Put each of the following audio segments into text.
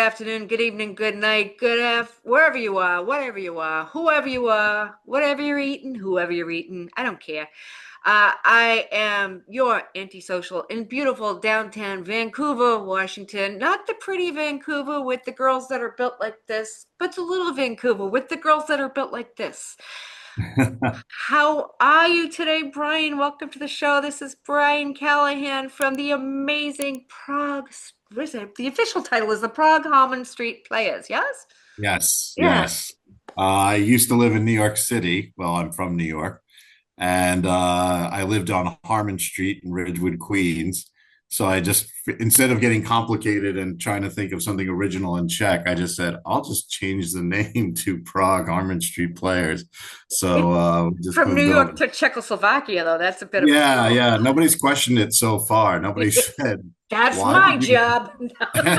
afternoon, good evening, good night, wherever you are, whatever you are, whoever you are, whatever you're eating, whoever you're eating, I don't care. I am your antisocial in beautiful downtown Vancouver, Washington. Not the pretty Vancouver with the girls that are built like this, but the little Vancouver with the girls that are built like this. How are you today, Brian? Welcome to the show. This is Brain Callaghan from the amazing Prague. What is it? The official title is the Prague Harman Street Players. Yes? Yes, Yeah. yes. I used to live in New York City. Well, I'm from New York, and I lived on Harmon Street in Ridgewood, Queens. So I just, instead of getting complicated and trying to think of something original in Czech, I just said, I'll just change the name to Prague Harmon Street Players. So It, we just from New moved over. York to Czechoslovakia, though, that's a bit of a Yeah, stroll. yeah. Nobody's questioned it so far. Nobody said, That's why my did you? job.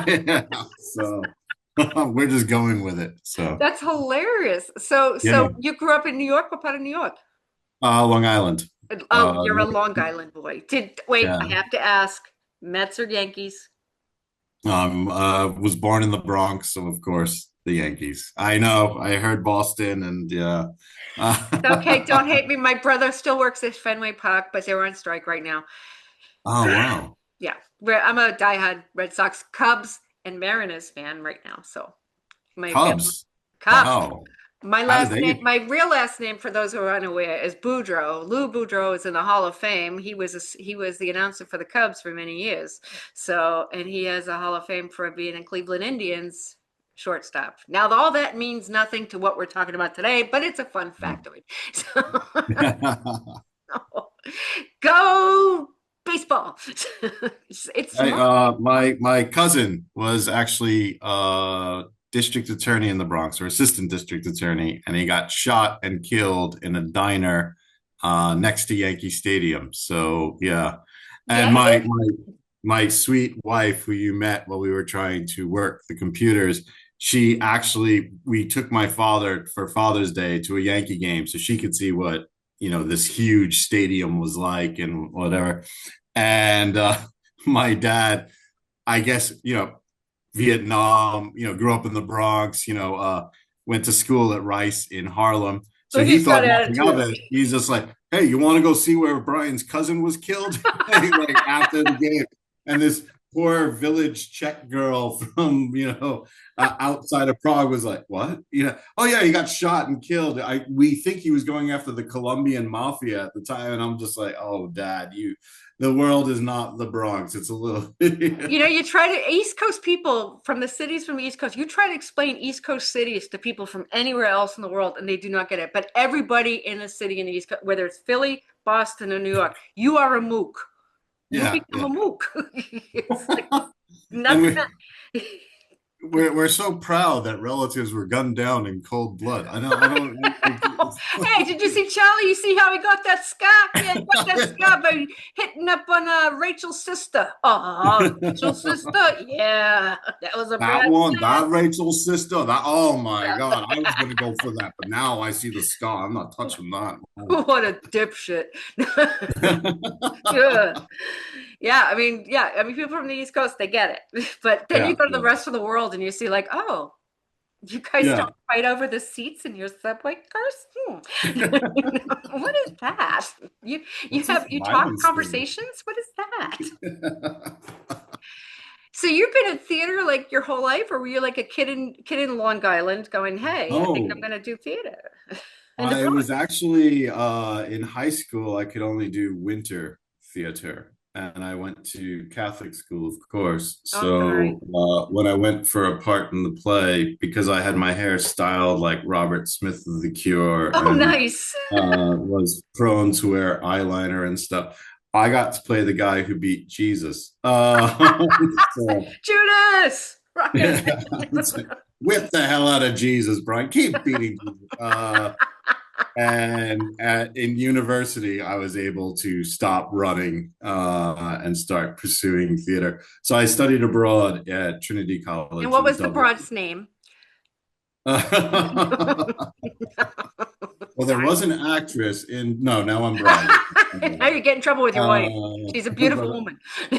Yeah, so we're just going with it. So That's hilarious. So, yeah. so you grew up in New York? What part of New York? Long Island. Oh, you're a North, Long Island boy. Wait, I yeah. have to ask, Mets or Yankees? Was born in the Bronx, so of course the Yankees. I know. I heard Boston, and yeah. Okay, don't hate me. My brother still works at Fenway Park, but they're on strike right now. Oh wow, Yeah, I'm a diehard Red Sox, Cubs, and Mariners fan right now. So my family, Cubs. Cubs. Wow. My How did last they name, get? my real last name, for those who are unaware, is Boudreau. Lou Boudreau is in the Hall of Fame. He was the announcer for the Cubs for many years. So, and he has a Hall of Fame for being in Cleveland Indians shortstop. Now, all that means nothing to what we're talking about today, but it's a fun factoid. So, go baseball. It's I, smart. my cousin was actually district attorney in the Bronx, or assistant district attorney, and he got shot and killed in a diner next to Yankee Stadium. So yeah, and Yankee? my sweet wife, who you met while we were trying to work the computers, she actually, we took my father for Father's Day to a Yankee game so she could see what, this huge stadium was like and whatever. And my dad, I guess, Vietnam, grew up in the Bronx, went to school at Rice in Harlem. So So he he's got thought nothing of attitude. it. He's just like, hey, you want to go see where Brian's cousin was killed? Like after the game. And this poor village Czech girl from, outside of Prague was like, what? Oh yeah, he got shot and killed. We think he was going after the Colombian mafia at the time. And I'm just like, oh, Dad, the world is not the Bronx. It's a little. You try to East Coast people from the cities from the East Coast, you try to explain East Coast cities to people from anywhere else in the world, and they do not get it. But everybody in a city in the East Coast, whether it's Philly, Boston, or New York, you are a mook. You Yeah, become yeah. a mook. It's like And nothing. we're so proud that relatives were gunned down in cold blood. Hey, did you see Charlie? You see how he got that scar? Yeah, he got that scar by hitting up on Rachel's sister. Oh, Rachel's sister. Yeah, that was a That bad one, plan. that Rachel's sister, that, oh my God, I was gonna go for that, but now I see the scar. I'm not touching that. Oh. What a dipshit. Yeah. Yeah, people from the East Coast, they get it. But then you Yeah, go to the yeah, rest of the world and you see, like, oh, you guys yeah. don't fight over the seats in your subway cars? What is that? You What's this you talk violence thing? conversations? What is that? So you've been in theater like your whole life, or were you like a kid in Long Island going, hey, I think I'm Oh, gonna do theater in the I Bronx? was actually in high school, I could only do winter theater. And I went to Catholic school, of course. Oh, sorry. So when I went for a part in the play, because I had my hair styled like Robert Smith of The Cure Oh, and nice. was prone to wear eyeliner and stuff, I got to play the guy who beat Jesus. So Judas! Rocket. yeah, it's like, whip the hell out of Jesus, Brian. Keep beating Jesus. And in university, I was able to stop running and start pursuing theater. So I studied abroad at Trinity And College what in was the Dublin. broad's name? Well, there was an actress in, no, now I'm bragging. Now you get in trouble with your wife. She's a beautiful But woman.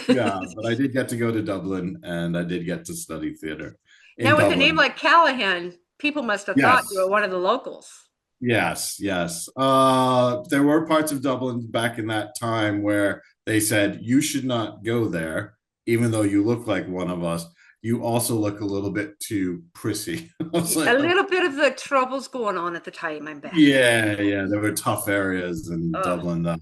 yeah, but I did get to go to Dublin and I did get to study theater in Now, with a name Dublin. like Callahan, people must have thought you were Yes. one of the locals. Yes, yes. There were parts of Dublin back in that time where they said you should not go there, even though you look like one of us. You also look a little bit too prissy. I was A like, little bit of the troubles going on at the time, I bet. yeah, yeah. There were tough areas in Oh, Dublin that,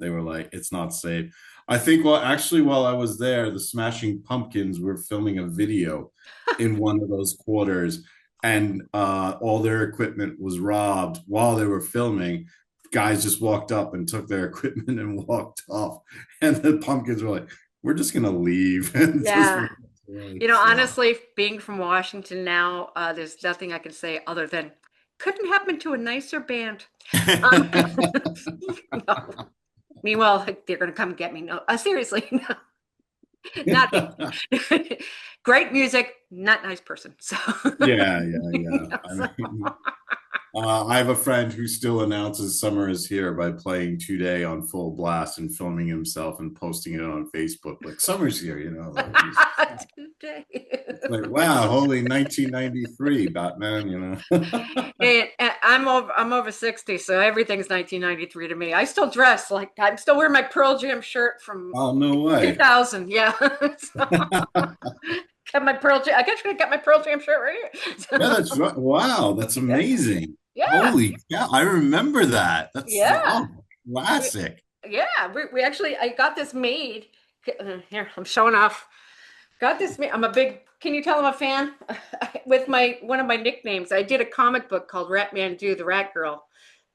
they were like, it's not safe. I think, well, actually, while I was there, the Smashing Pumpkins were filming a video in one of those quarters, and all their equipment was robbed while they were filming. Guys just walked up and took their equipment and walked off, and the Pumpkins were like, "We're just gonna leave," and just yeah. walked away. You know, So. honestly, being from Washington now, there's nothing I can say other than couldn't happen to a nicer band. Um, no. Meanwhile, like, they're going to come get me. No, seriously, no, not great music, not nice person. So, Yeah, yeah, yeah. yeah, I so, mean, I have a friend who still announces summer is here by playing Today on full blast and filming himself and posting it on Facebook. Like, summer's here, like he's today. like, wow, holy 1993, Batman, And I'm over 60, so everything's 1993 to me. I still dress like I'm still wearing my Pearl Jam shirt from Oh, no way. 2000. Yeah. So, got my Pearl Jam. I guess I got my Pearl Jam shirt right here. Yeah, So, that's right. Wow, that's yeah. amazing. Yeah. Holy cow, I remember that. That's Yeah. We, classic. yeah. We actually, I got this made. Here, I'm showing off. Got this made. I'm a big, can you tell I'm a fan? With one of my nicknames. I did a comic book called Ratman Do the Rat Girl.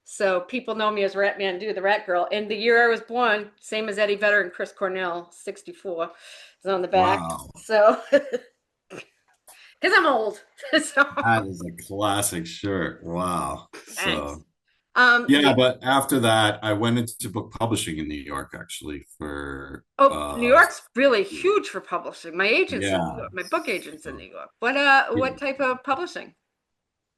So people know me as Ratman Do the Rat Girl. And the year I was born, same as Eddie Vedder and Chris Cornell, 64, is on the back. Wow. So, because I'm old. So, That is a classic shirt. Wow. thanks. So, yeah, Yeah. but after that, I went into book publishing in New York actually for Oh, New York's really yeah. huge for publishing. My agent's in New Yeah. York. My book agent's in So, New York. yeah. What type of publishing?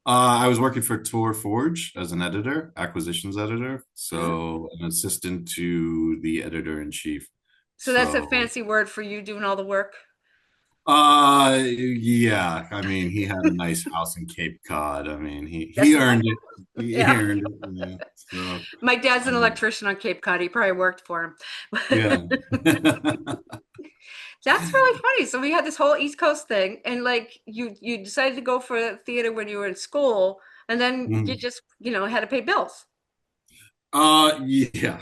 I was working for Tor Forge as an editor, acquisitions editor, Mhm. so an assistant to the editor in chief. So that's a So, fancy word for you doing all the work. yeah. I mean, he had a nice house in Cape Cod. I mean, he Yes, he earned it. He yeah. earned it. Yeah. So, My dad's an um, electrician on Cape Cod. He probably worked for him. yeah. That's really funny. So we had this whole East Coast thing, and like you decided to go for theater when you were in school, and then you Mhm. just had to pay bills. Yeah.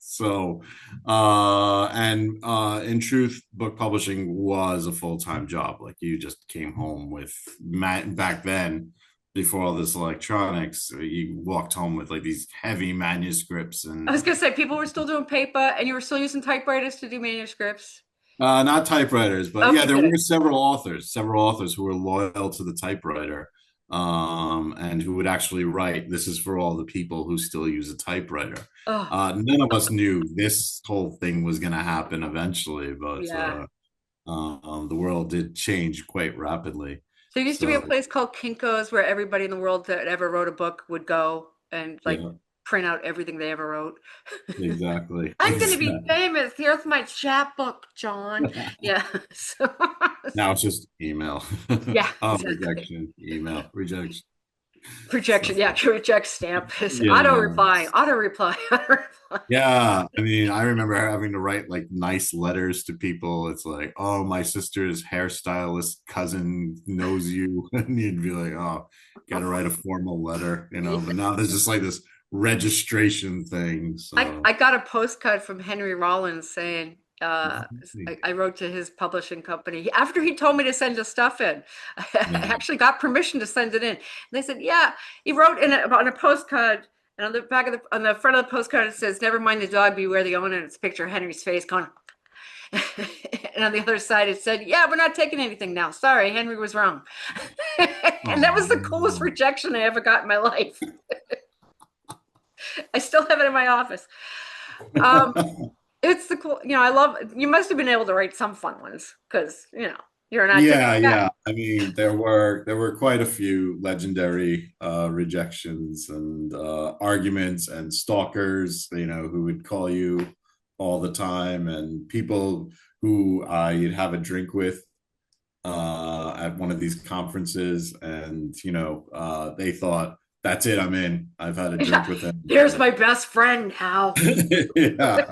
So, and in truth, book publishing was a full-time job. Like you just came home with back then, before all this electronics, you walked home with like these heavy manuscripts I and was gonna say people were still doing paper, and you were still using typewriters to do manuscripts. not typewriters, but yeah, Okay, there good. were several authors who were loyal to the typewriter, and who would actually write. This is for all the people who still use a typewriter. Oh, None of us knew this whole thing was going to happen eventually, but yeah. the world did change quite rapidly. There used to be a So place called Kinko's where everybody in the world that ever wrote a book would go and like yeah, print out everything they ever wrote. exactly, I'm going to be exactly. famous. Here's my chapbook, John. Yeah. So, Now it's just email. yeah, Oh, exactly. rejection, email, rejection. Projection. So Yeah, reject stamp. Auto yeah. reply. Auto reply. Auto reply. Yeah, I mean, I remember having to write like nice letters to people. It's like, oh, my sister's hairstylist cousin knows you, and you'd be like, oh, got to write a formal letter. But now there's just like this registration thing. So, I got a postcard from Henry Rollins saying, yeah, I wrote to his publishing company after he told me to send the stuff in. I actually got permission to send it in. And they said, yeah, he wrote on a postcard. And on the back of on the front of the postcard, it says, never mind the dog, beware the owner. And it's a picture of Henry's face going. And on the other side, it said, yeah, we're not taking anything now. Sorry, Henry was wrong. And that was the coolest oh, rejection I ever got in my life. I still have it in my office. Um, it's the cool, I love, you must have been able to write some fun ones because. You're not just Yeah, a guy. yeah. I mean, there were quite a few legendary rejections and arguments and stalkers, who would call you all the time, and people who you'd have a drink with at one of these conferences, and they thought, that's it, I'm in. I've had a Yeah. drink with him. Here's my best friend, Hal. Yeah,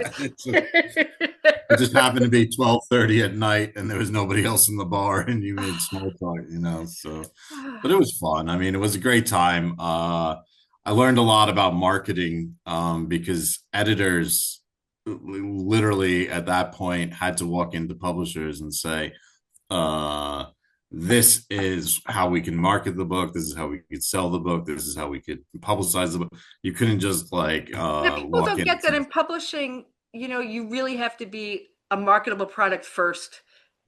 it just happened to be 12:30 at night, and there was nobody else in the bar, and you made small talk. So, but it was fun. I mean, it was a great time. I learned a lot about marketing because editors literally at that point had to walk into publishers and say, uh, this is how we can market the book. This is how we could sell the book. This is how we could publicize the book. You couldn't just like Yeah, people walk don't in. get that in publishing. You really have to be a marketable product first.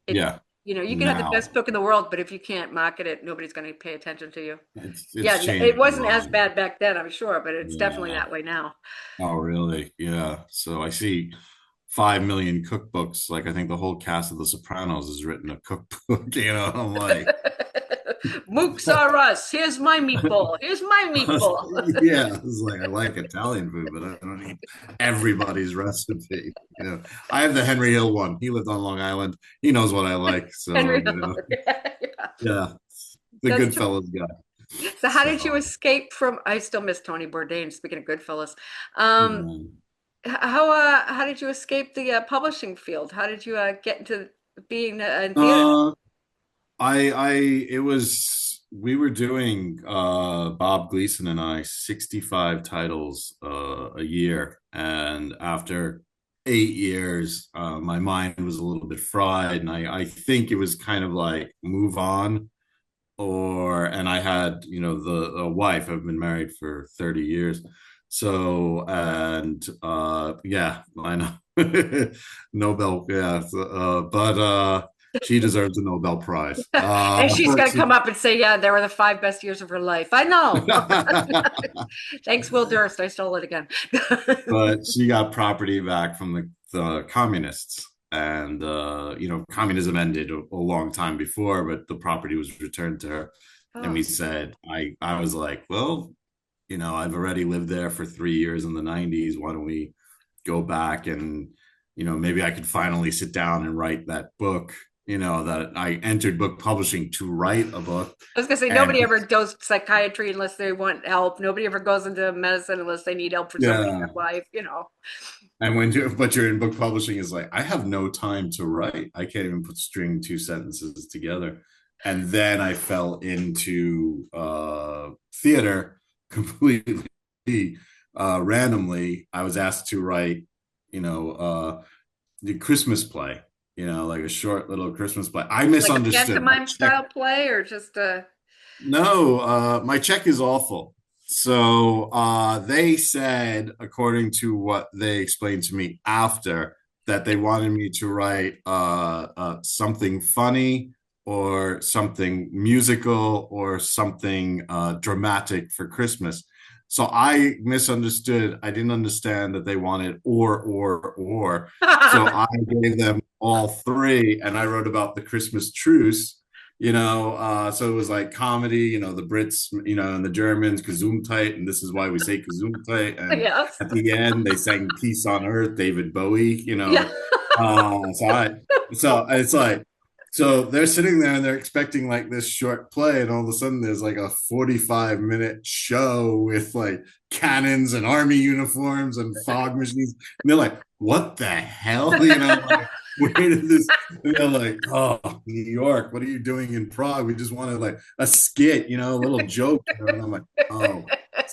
It, Yeah, you can have the now best book in the world, but if you can't market it, nobody's going to pay attention to you. it's Yeah, it changed a wasn't as lot. bad back then, I'm sure, but it's definitely Yeah. that way now. Oh, really? Yeah. So I see 5 million cookbooks. Like I think the whole cast of The Sopranos has written a cookbook. I'm like, Mooks are us. Here's my meatball. Here's my meatball. yeah, it's like I like Italian food, but I don't eat everybody's recipe. I have the Henry Hill one. He lived on Long Island. He knows what I like. So, Henry Hill. Yeah. yeah, the That's Goodfellas guy. so how did you So, escape from I still miss Tony Bourdain, speaking of Goodfellas. Um, yeah. how did you escape the publishing field? How did you get into being in theater? Uh, it was, we were doing, Bob Gleason and I, 65 titles a year. And after 8 years, my mind was a little bit fried. And I think it was kind of like move on. And I had, the a wife. I've been married for 30 years. So, and yeah, I know. Nobel, yeah. But she deserves a Nobel Prize. And she's going to come up and say, yeah, they were the 5 best years of her life. I know. Thanks, Will Durst. I stole it again. But she got property back from the communists. And communism ended a long time before, but the property was returned to her. And Oh, we said, I was like, well, I've already lived there for 3 years in the 90s. Why don't we go back and, maybe I could finally sit down and write that book, that I entered book publishing to write a book. I was going to say, And nobody ever does psychiatry unless they want help. Nobody ever goes into medicine unless they need help for something in yeah. their life. And but you're in book publishing, is like, I have no time to write. I can't even string two sentences together. And then I fell into theater completely randomly. I was asked to write, the Christmas play, like a short little Christmas play. I Like a misunderstood. pantomime style play or just a. No, my check is awful. So they said, according to what they explained to me after, that they wanted me to write something funny or something musical or something dramatic for Christmas. So I misunderstood. I didn't understand that they wanted or. So I gave them all three, and I wrote about the Christmas truce. So it was like comedy, the Brits, and the Germans, Gesundheit, and this is why we say Gesundheit. And Yes. at the end, they sang Peace on Earth, David Bowie, Yeah. So it's like, so they're sitting there and they're expecting like this short play, and all of a sudden there's like a 45-minute show with like cannons and army uniforms and fog machines. And they're like, what the hell? Like, where did this? And they're like, oh, New York, what are you doing in Prague? We just wanted like a skit, a little joke. And I'm like, oh.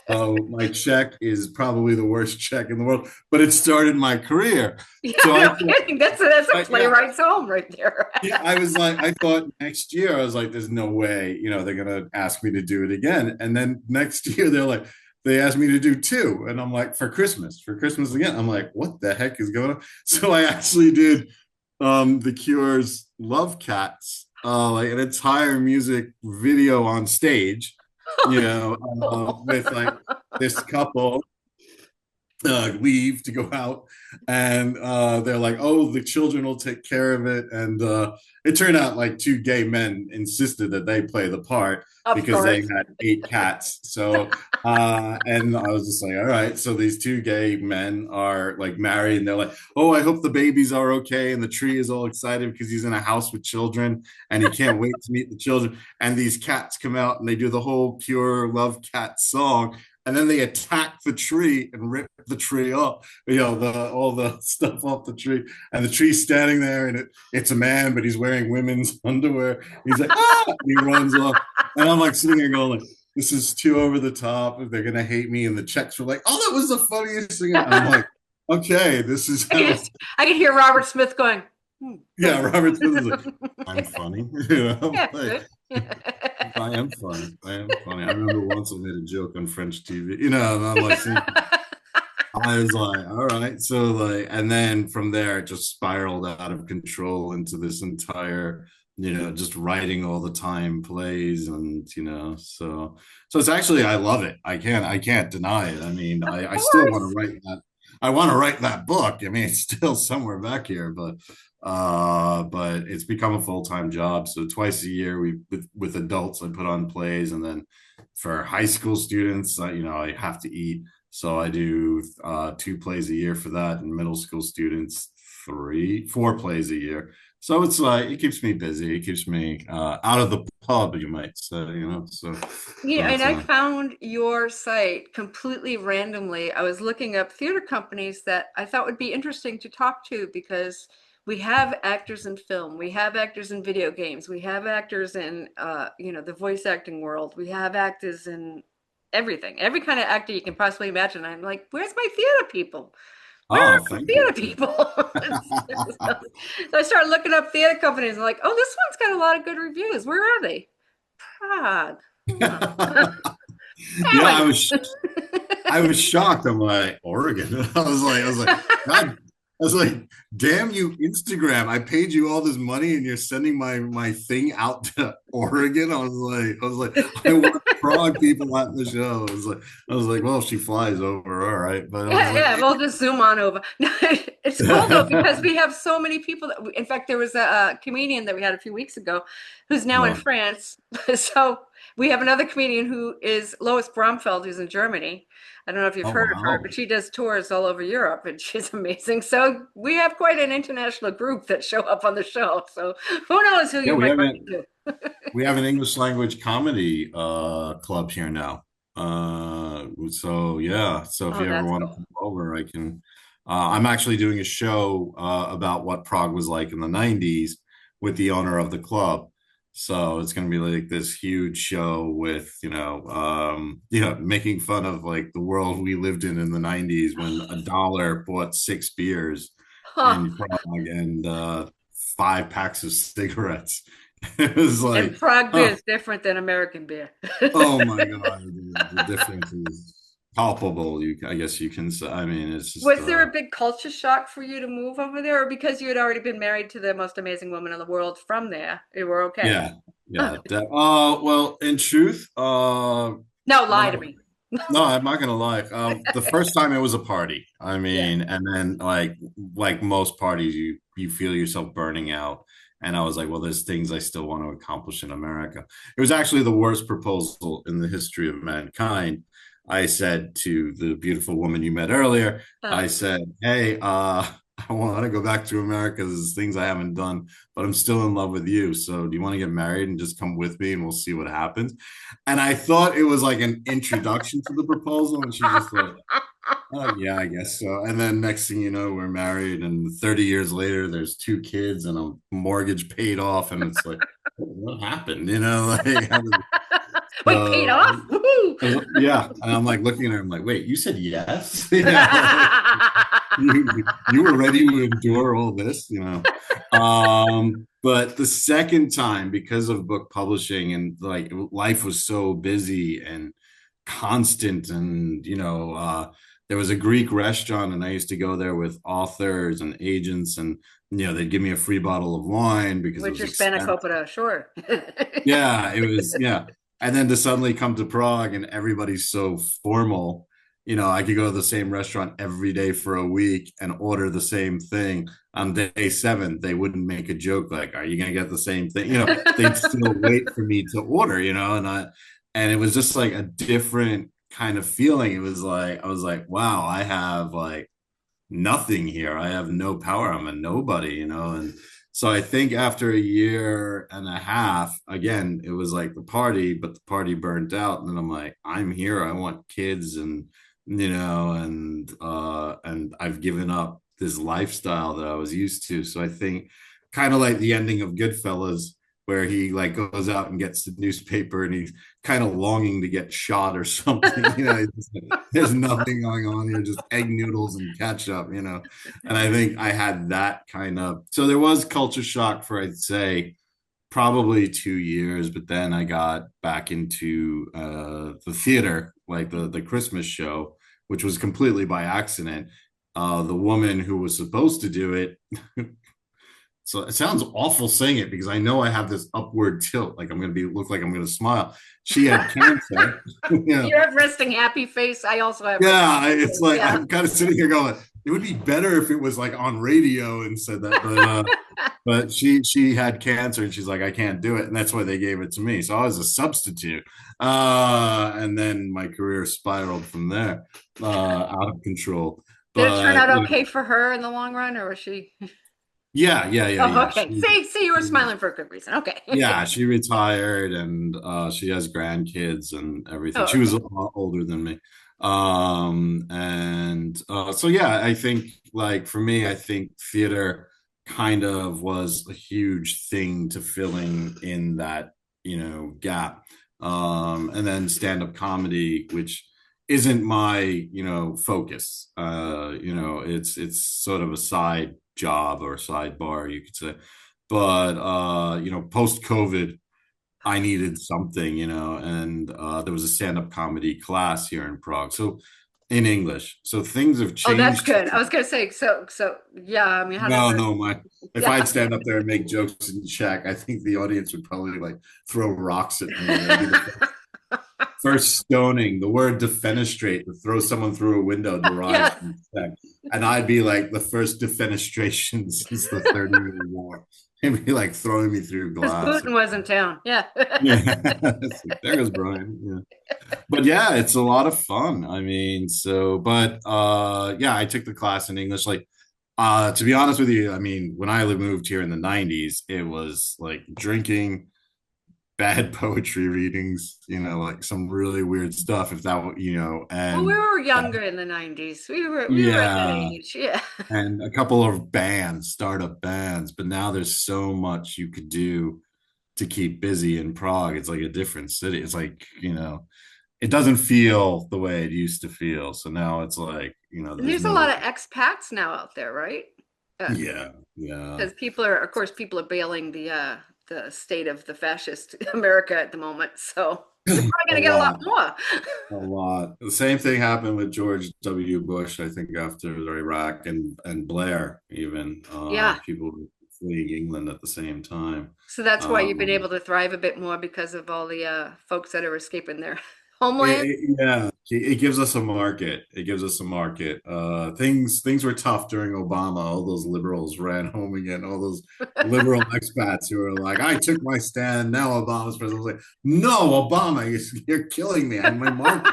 So my check is probably the worst check in the world, but it started my career. Yeah, So no kidding. That's a playwright's home right there. yeah, I was like, I thought next year, I was like, there's no way, they're gonna ask me to do it again. And then next year, they asked me to do two, and I'm like, for Christmas again. I'm like, what the heck is going on? So I actually did The Cure's Love Cats, like an entire music video on stage, with like this couple. leave to go out, and they're like, "Oh, the children will take care of it." And it turned out like two gay men insisted that they play the part Of because they course. had eight cats. So, and I was just like, "All right." So these two gay men are like married, and they're like, "Oh, I hope the babies are okay." And the tree is all excited because he's in a house with children, and he can't wait to meet the children. And these cats come out, and they do the whole "Pure Love Cat" song, and then they attack the tree and rip the tree up, all the stuff off the tree, and the tree's standing there, and it's a man, but he's wearing women's underwear. He's like, ah, and he runs off, and I'm like sitting there going, like, this is too over the top. They're gonna hate me. And the Czechs were like, oh, that was the funniest thing. And I'm like, okay, this is how. I can hear Robert Smith going, Yeah, Robert Smith is like, I'm funny. yeah, Like, good. I am funny. I am funny. I remember once I made a joke on French TV, and I'm like, I was like, all right. So like, and then from there, it just spiraled out of control into this entire, just writing all the time plays, and so it's actually, I love it. I can't deny it. I mean, Of I still want to course. write that. I want to write that book. I mean, it's still somewhere back here, but it's become a full-time job. So twice a year, with adults, I put on plays, and then for high school students, I have to eat. So I do two plays a year for that, and middle school students, four plays a year. So it's like, it keeps me busy. It keeps me out of the pub, you might say. Yeah, But and I found your site completely randomly. I was looking up theater companies that I thought would be interesting to talk to because we have actors in film, we have actors in video games, we have actors in the voice acting world, we have actors in everything, every kind of actor you can possibly imagine. I'm like, where's my theater people? Where are oh, my thank you. theater people? So I started looking up theater companies and like, oh, this one's got a lot of good reviews. Where are they? Prague. Huh. Yeah, Callaghan. I was shocked. I'm like, Oregon. I was like, God, I was like, damn you, Instagram. I paid you all this money and you're sending my thing out to Oregon. I was like, I want Prague people at the show. I was like, well, if she flies over, all right. But I was Yeah, like, yeah, we'll just zoom on over. No, it's cool though because we have so many people in fact, there was a comedian that we had a few weeks ago who's now in no. France. So we have another comedian who is Lois Bromfeld, who's in Germany. I don't know if you've Oh heard of her, wow. but she does tours all over Europe and she's amazing. So we have quite an international group that show up on the show. So who knows who Yeah, you might run into. we have an English language comedy club here now. So yeah, so if Oh, you ever that's want to cool. come over, I can. I'm actually doing a show about what Prague was like in the '90s with the owner of the club. So it's going to be like this huge show with making fun of like the world we lived in the '90s when a dollar bought six beers Huh. in Prague and five packs of cigarettes. It was And like, Prague beer huh, is different than American beer. oh my God, the difference is palpable. I guess you can say. I mean, it's just, Was there a big culture shock for you to move over there, or because you had already been married to the most amazing woman in the world from there, you were okay? yeah, yeah. Well, in truth, No, when lie I, to me. no, I'm not gonna lie. The first time it was a party. I Yeah. mean, and then like most parties, you feel yourself burning out. And I was like, well, there's things I still want to accomplish in America. It was actually the worst proposal in the history of mankind. I said to the beautiful woman you met earlier, Huh. I said, hey, I want to go back to America. There's things I haven't done, but I'm still in love with you. So do you want to get married and just come with me and we'll see what happens? And I thought it was like an introduction to the proposal. And she just like, oh, yeah, I guess so. And then next thing you know, we're married, and 30 years later, there's two kids and a mortgage paid off. And it's like, what happened? Like, Wait, paid so, off? Woohoo! yeah. And I'm like looking at her, I'm like, wait, you said yes? Like, you were ready to endure all this. But the second time, because of book publishing and like life was so busy and constant, and there was a Greek restaurant, and I used to go there with authors and agents, and they'd give me a free bottle of wine because it With was your expensive. spanakopita, sure. Yeah, it was, yeah. And then to suddenly come to Prague and everybody's so formal, I could go to the same restaurant every day for a week and order the same thing. On day seven, they wouldn't make a joke like, "Are you going to get the same thing?" They'd still wait for me to order, and it was just like a different kind of feeling. It was like, I was like, wow, I have like nothing here. I have no power. I'm a nobody, and so I think after a year and a half, again, it was like the party, but the party burnt out. And then I'm like, I'm here. I want kids, and I've given up this lifestyle that I was used to. So I think kind of like the ending of Goodfellas, where he like goes out and gets the newspaper and he's kind of longing to get shot or something. There's nothing going on here, just egg noodles and ketchup. And I think I had that kind of, so there was culture shock for, I'd say, probably 2 years, but then I got back into the theater, like the Christmas show, which was completely by accident. The woman who was supposed to do it, so it sounds awful saying it because I know I have this upward tilt, like I'm going to look like I'm going to smile. She had cancer. You have resting happy face. I also have. Yeah, it's like I'm kind of sitting here going, it would be better if it was like on radio and said that, but she had cancer and she's like, I can't do it, and that's why they gave it to me. So I was a substitute, and then my career spiraled from there, out of control. Did it turn out okay for her in the long run, or was she? Yeah. Oh, yeah. Okay. See, you were smiling for a good reason. Okay. Yeah, she retired and she has grandkids and everything. She was a lot older than me. And so yeah, I think like for me, I think theater kind of was a huge thing to filling in that, gap. And then stand-up comedy, which isn't my, focus. It's sort of a side job or sidebar, you could say. But post COVID, I needed something, and there was a stand-up comedy class here in Prague, so in English. So things have changed. Oh, that's good. I was gonna say, so yeah. I mean, if I'd stand up there and make jokes in Czech, I think the audience would probably like throw rocks at me. First stoning, the word defenestrate, to throw someone through a window, derives from Czech. And I'd be like the first defenestration since the 30-year war. He'd be like throwing me through glass. Putin was in town. Yeah. There goes Brian. Yeah. But yeah, it's a lot of fun. I mean, yeah, I took the class in English. Like, to be honest with you, I mean, when I moved here in the 90s, it was like drinking, bad poetry readings, like some really weird stuff. If that, and we were younger in the 90s. We were at that age, yeah. And a couple of startup bands, but now there's so much you could do to keep busy in Prague. It's like a different city. It's like, it doesn't feel the way it used to feel. So now it's like, there's a lot of expats now out there, right? Yeah. Because people are bailing the state of the fascist America at the moment. So you're probably going to get a lot more. A lot. The same thing happened with George W. Bush, I think, after Iraq, and Blair, even. People were fleeing England at the same time. So that's why you've been able to thrive a bit more, because of all the folks that are escaping their homeland. It gives us a market. Things were tough during Obama. All those liberals ran home again. All those liberal expats who were like, I took my stand, now Obama's president. I was like, no, Obama, you're killing me. I'm my market.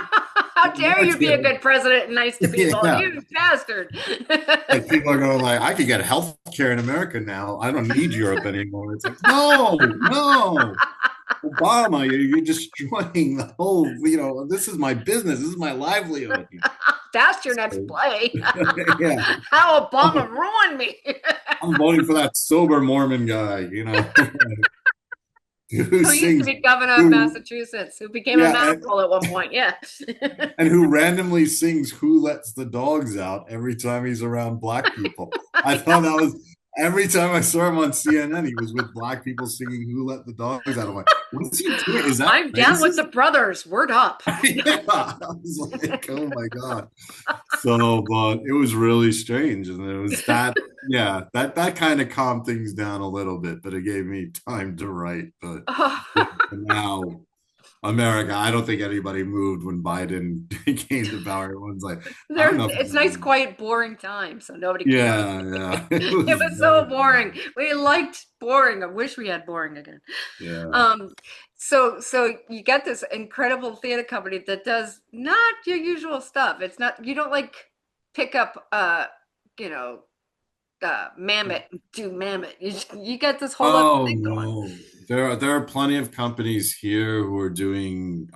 How dare you be a good president and nice to people? You bastard. Like, people are going like, I could get health care in America now. I don't need Europe anymore. It's like, no. Obama, you're destroying the whole, this is my business. This is my livelihood. That's your next play. Yeah. How Obama ruined me. I'm voting for that sober Mormon guy, who used to be governor of Massachusetts, who became a mouthful at one point, and who randomly sings "Who Lets the Dogs Out" every time he's around Black people. I thought that was, every time I saw him on CNN, he was with Black people singing "Who Let the Dogs Out." I'm like, what is he doing? Is that I'm down with the brothers. Word up. Yeah, I was like, oh my God. So, but it was really strange. And it was that kind of calmed things down a little bit, but it gave me time to write. But now, America. I don't think anybody moved when Biden came to power. Everyone's like, I don't know if It's nice, quiet, boring time, so nobody cares. yeah, yeah. It It was was very so boring. We liked boring. I wish we had boring again. yeah. Um, so you get this incredible theater company that does not your usual stuff. It's not, you don't like pick up you know, Mammoth, do Mammoth. You get this whole other Oh thing going. no. There are plenty of companies here who are doing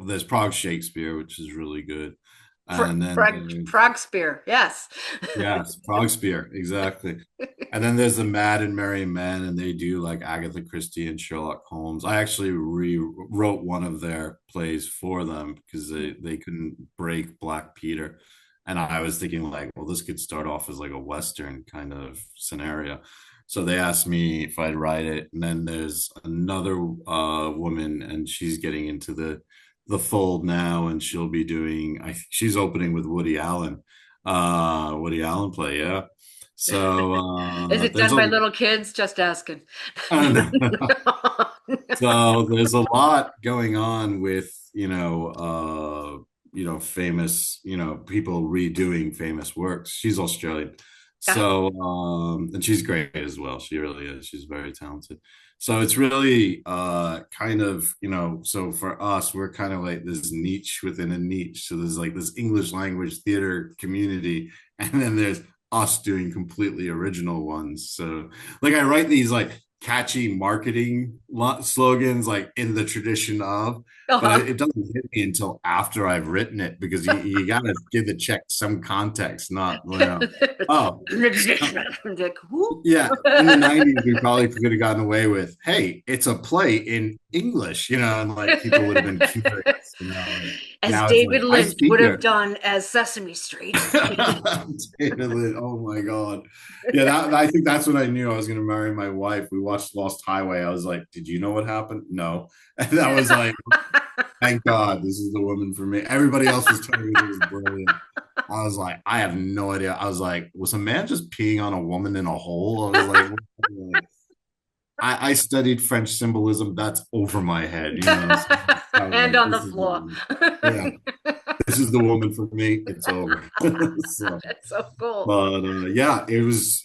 there's Prague Shakespeare, which is really good. And then Prague Spear, yes. yes, Prague Spear, exactly. And then there's the Mad and Merry Men, and they do like Agatha Christie and Sherlock Holmes. I actually rewrote one of their plays for them because they couldn't break Black Peter. And I was thinking like, well, this could start off as like a Western kind of scenario. So they asked me if I'd write it. And then there's another woman, and she's getting into the fold now, and she'll be doing, she's opening with Woody Allen play, yeah. So Is it there's done a by little kids? Just asking. so there's a lot going on with famous people redoing famous works. She's Australian, Yeah. so and she's great as well. She really is. She's very talented. So it's really kind of so for us, we're kind of like this niche within a niche. So there's like this English language theater community, and then there's us doing completely original ones. So like I write these like catchy marketing slogans like in the tradition of, but Uh-huh. it doesn't hit me until after I've written it because you got to give the check some context, not oh Like, who? yeah, in the 90s we probably could have gotten away with, hey, it's a play in English, and like people would have been curious, like, As now it's like David I Lynch speak would have there. done as Sesame Street. Oh my God. Yeah, I think that's when I knew I was going to marry my wife. We watched Lost Highway. I was like, did you know what happened? No. And I was like, thank God this is the woman for me. Everybody else was telling me it was brilliant. I was like, I have no idea. I was like, was a man just peeing on a woman in a hole? I was like, what? I studied French symbolism. That's over my head, So I was And like, on this the is the floor. woman. Yeah, this is the woman for me. It's over. So, That's so cool. but yeah, it's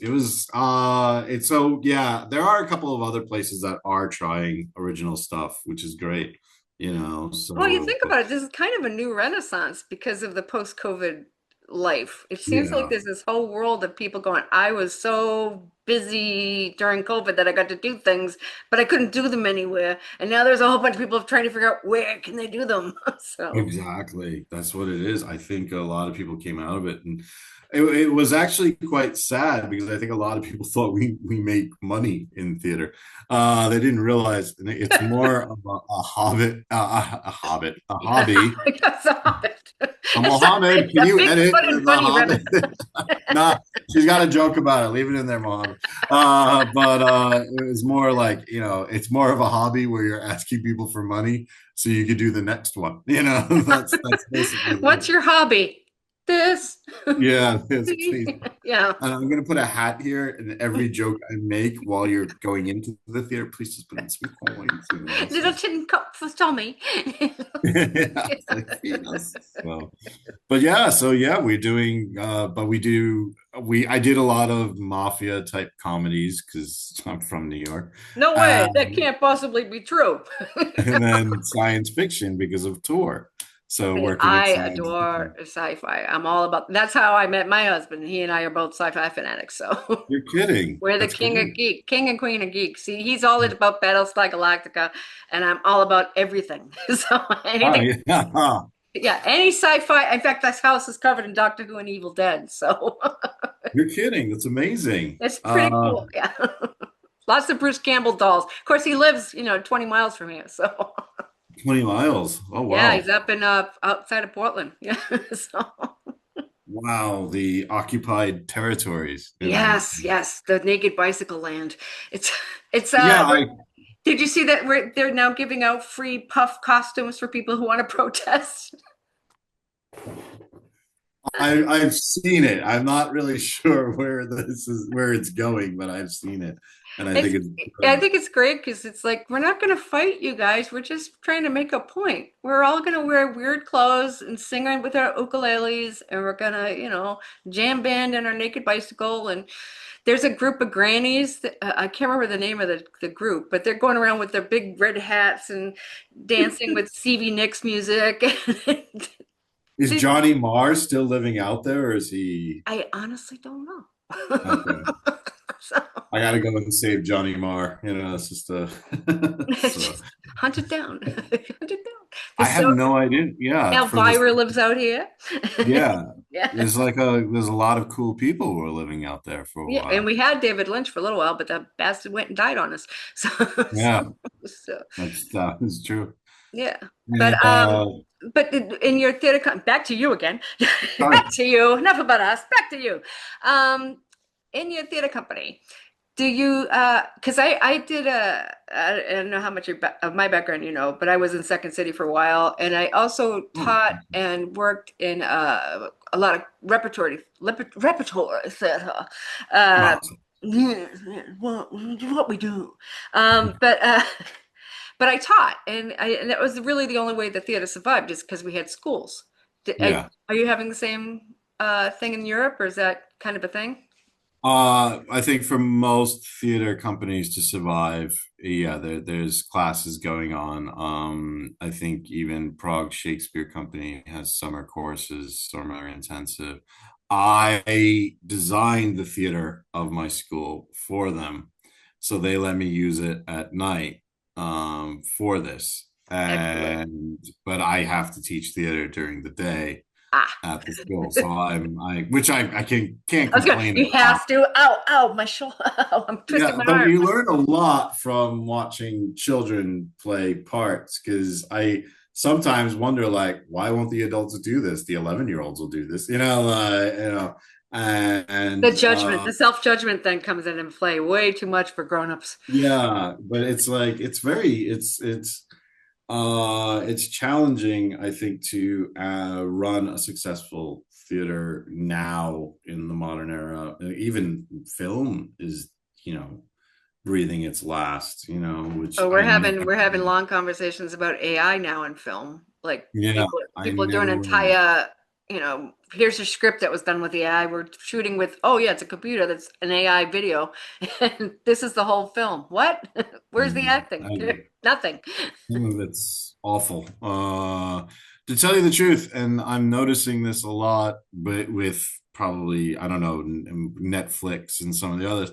so yeah. There are a couple of other places that are trying original stuff, which is great. Well, you So think but about it, this is kind of a new renaissance because of the post-COVID life. It seems like yeah, there's this whole world of people going, I was so busy during COVID that I got to do things, but I couldn't do them anywhere. And now there's a whole bunch of people trying to figure out where can they do them. So, exactly. That's what it is. I think a lot of people came out of it, and it was actually quite sad because I think a lot of people thought we make money in theater. They didn't realize it's more of a hobby. stop it. A It's a, Mohammed, it's can a you edit big-footed the bunny Hobbit? rabbit. Nah, she's got a joke about it. Leave it in there, Mohammed. But it was more like, it's more of a hobby where you're asking people for money so you could do the next one. That's basically What's it. your hobby? This. Yeah, yes, please. Yeah. And I'm gonna put a hat here, and every joke I make while you're going into the theater, please just put in some coins. Little So tin cup for Tommy. yeah, it's like feed us. So, but yeah, so yeah, we're doing but I did a lot of mafia type comedies because I'm from New York. No way. That Um, can't possibly be true. and then science fiction because of tour. So working with I science adore fiction. sci-fi. I'm all about that's how I met my husband. He and I are both sci-fi fanatics. So You're kidding. we're the That's king of great. geek, king and queen of geeks. See, he's all about Battlestar Galactica, and I'm all about everything. So Oh anything, yeah. yeah, any sci-fi. In fact, this house is covered in Doctor Who and Evil Dead. So You're kidding. That's amazing. it's pretty cool. Yeah. Lots of Bruce Campbell dolls. Of course, he lives, 20 miles from here. So 20 miles. Oh yeah, he's wow. up in outside of Portland. Yeah. So Wow, the occupied territories. yes, yes, the naked bicycle land. It's it's Yeah, I did you see that they're now giving out free puff costumes for people who want to protest? I've seen it. I'm not really sure where it's going, but I've seen it, and I It's think it's I brilliant. think it's great because it's like we're not going to fight you guys. We're just trying to make a point. We're all going to wear weird clothes and sing with our ukuleles, and we're going to, jam band in our naked bicycle. And there's a group of grannies that, I can't remember the name of the group, but they're going around with their big red hats and dancing with Stevie Nicks music. Is Did, Johnny Marr still living out there, or is he I honestly don't know. okay? So I gotta go and save Johnny Marr. It's just a. So just hunt it down. Hunt it down. I There's have so no idea. Yeah, Now for this. Vira lives out here. Yeah, Yeah. there's a lot of cool people who are living out there for a Yeah. And while. we had David Lynch for a little while, but the bastard went and died on us. So, Yeah, so that's true. yeah. But And in your theater back to you again. sorry. Back to you. Enough about us. Back to you. Um, in your theater company, do you because I did I don't know how much of my background you know, but I was in Second City for a while, and I also Oh, taught and worked in a lot of repertory theater. Uh, awesome. yeah, yeah, what we do. But but I taught, and that was really the only way the theater survived is because we had schools. Yeah. Are you having the same thing in Europe, or is that kind of a thing? I think for most theater companies to survive, yeah, there's classes going on. I think even Prague Shakespeare Company has summer courses, summer intensive. I designed the theater of my school for them, so they let me use it at night, for this. Excellent. But I have to teach theater during the day Ah. at the school. So which I can't I was going, complain you about. have to. Ow, ow, my shoulder. Ow, I'm twisting Yeah, my but arm. you learn a lot from watching children play parts because I sometimes wonder, like, why won't the adults do this? The 11-year-olds will do this, The and judgment, the self-judgment then comes in and play way too much for grown-ups. yeah, but it's like it's challenging, I think, to run a successful theater now in the modern era. Even film is, you know, breathing its last, which Oh, we're I never. having long conversations about AI now in film. Like Yeah, I people doing never. entire, here's a script that was done with AI. We're shooting with, oh yeah, it's a computer that's an AI video, and this is the whole film. What? Where's the acting? Nothing. Some of it's awful. To tell you the truth, and I'm noticing this a lot, but with probably, I don't know, Netflix and some of the others.